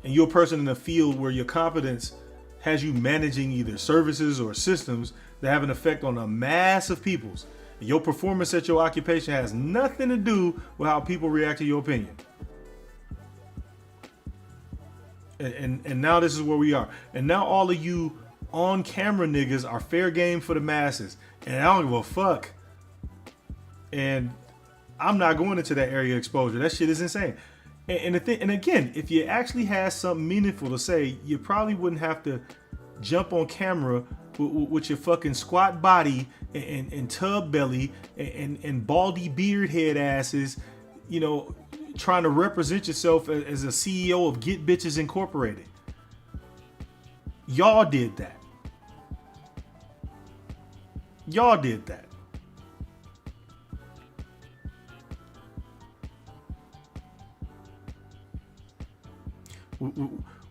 And you're a person in a field where your competence has you managing either services or systems that have an effect on a mass of peoples. And your performance at your occupation has nothing to do with how people react to your opinion. And now this is where we are. And now all of you on camera niggas are fair game for the masses. And I don't give a fuck. And I'm not going into that area of exposure. That shit is insane. And again, if you actually had something meaningful to say, you probably wouldn't have to jump on camera with your fucking squat body and tub belly and baldy beard head asses, you know, trying to represent yourself as a CEO of Get Bitches Incorporated. Y'all did that. Y'all did that.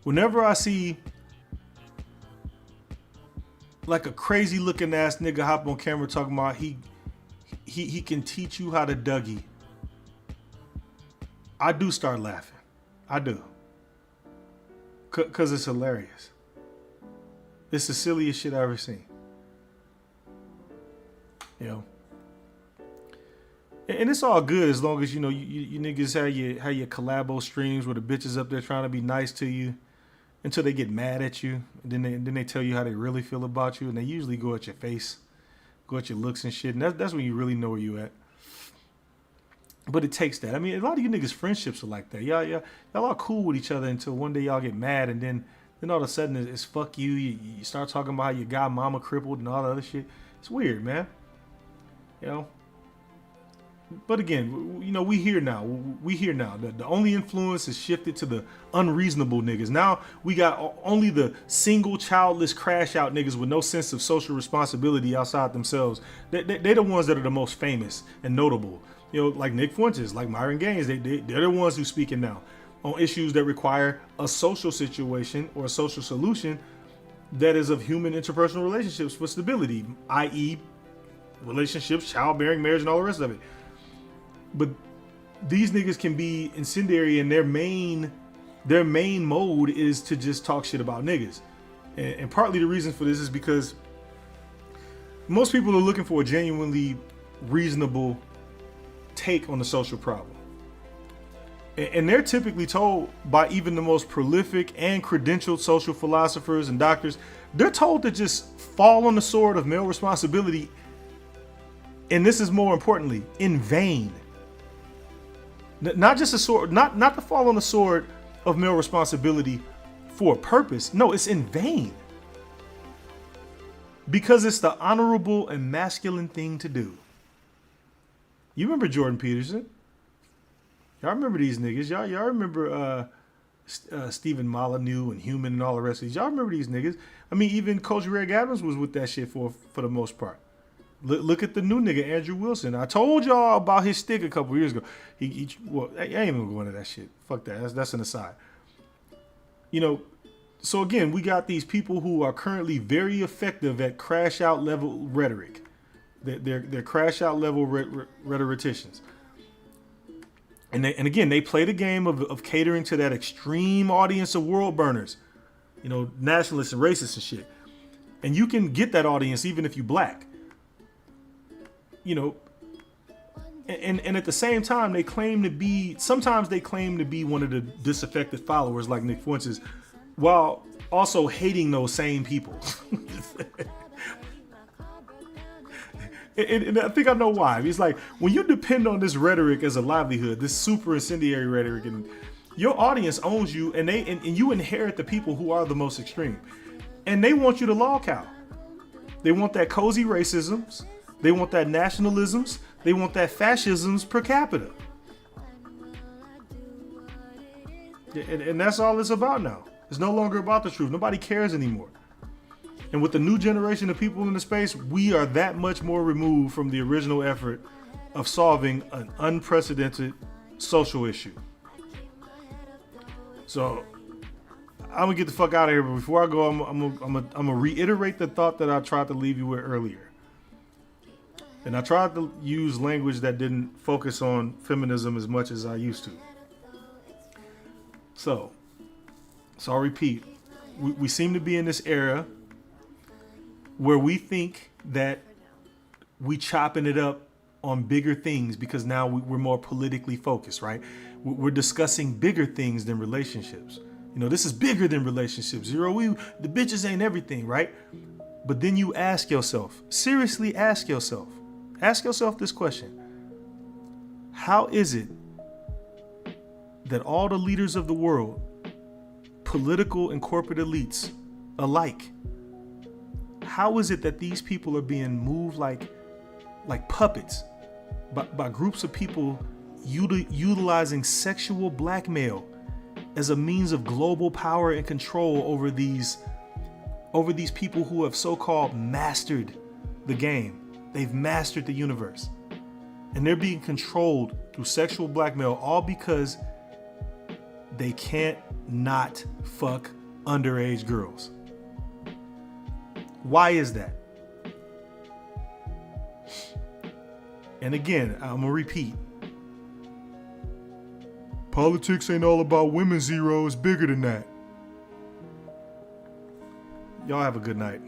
Whenever I see like a crazy looking ass nigga hop on camera talking about he can teach you how to Dougie. I do start laughing. I do. Cause it's hilarious. It's the silliest shit I've ever seen. You know. And it's all good as long as you niggas have your collabo streams where the bitches up there trying to be nice to you until they get mad at you, and then they tell you how they really feel about you, and they usually go at your face, go at your looks and shit, and that's when you really know where you at. But it takes that. I mean, a lot of you niggas friendships are like that. Y'all are cool with each other until one day y'all get mad, and then all of a sudden it's fuck you. You start talking about how your guy mama crippled and all the other shit. It's weird, man. You know. But again, we here now. The only influence is shifted to the unreasonable niggas. Now we got only the single childless crash out niggas with no sense of social responsibility outside themselves. They're the ones that are the most famous and notable. Like Nick Fuentes, like Myron Gaines. They're the ones who speaking now on issues that require a social situation or a social solution that is of human interpersonal relationships for stability, i.e. relationships, childbearing, marriage, and all the rest of it. But these niggas can be incendiary, and their main mode is to just talk shit about niggas. And partly the reason for this is because most people are looking for a genuinely reasonable take on the social problem. And they're typically told by even the most prolific and credentialed social philosophers and doctors, they're told to just fall on the sword of male responsibility. And this is more importantly, in vain. Not just a sword, not to fall on the sword of male responsibility for a purpose. No, it's in vain. Because it's the honorable and masculine thing to do. You remember Jordan Peterson? Y'all remember these niggas? Y'all remember Stephen Molyneux and Human and all the rest of these? Y'all remember these niggas? I mean, even Coach Greg Adams was with that shit for the most part. Look at the new nigga, Andrew Wilson. I told y'all about his stick a couple years ago. Well, I ain't even gonna go into that shit. Fuck that. That's an aside. So again, we got these people who are currently very effective at crash out level rhetoric. They're crash out level rhetoricians. And again, they play the game of catering to that extreme audience of world burners, nationalists and racists and shit. And you can get that audience even if you black. And at the same time, sometimes they claim to be one of the disaffected followers like Nick Fuentes, while also hating those same people. and I think I know why. It's like when you depend on this rhetoric as a livelihood, this super incendiary rhetoric, and your audience owns you, and you inherit the people who are the most extreme, and they want you to log out. They want that cozy racisms. They want that nationalisms. They want that fascisms per capita. And that's all it's about now. It's no longer about the truth. Nobody cares anymore. And with the new generation of people in the space, we are that much more removed from the original effort of solving an unprecedented social issue. So I'm gonna get the fuck out of here. But before I go, I'm gonna reiterate the thought that I tried to leave you with earlier. And I tried to use language that didn't focus on feminism as much as I used to. So I'll repeat. We seem to be in this era where we think that we chopping it up on bigger things because now we're more politically focused, right? We're discussing bigger things than relationships. This is bigger than relationships. The bitches ain't everything, right? But then you ask yourself, seriously ask yourself this question. How is it that all the leaders of the world, political and corporate elites alike, how is it that these people are being moved like puppets by groups of people utilizing sexual blackmail as a means of global power and control over these people who have so-called mastered the game? They've mastered the universe. And they're being controlled through sexual blackmail, all because they can't not fuck underage girls. Why is that? And again, I'm going to repeat. Politics ain't all about women, Zero. It's bigger than that. Y'all have a good night.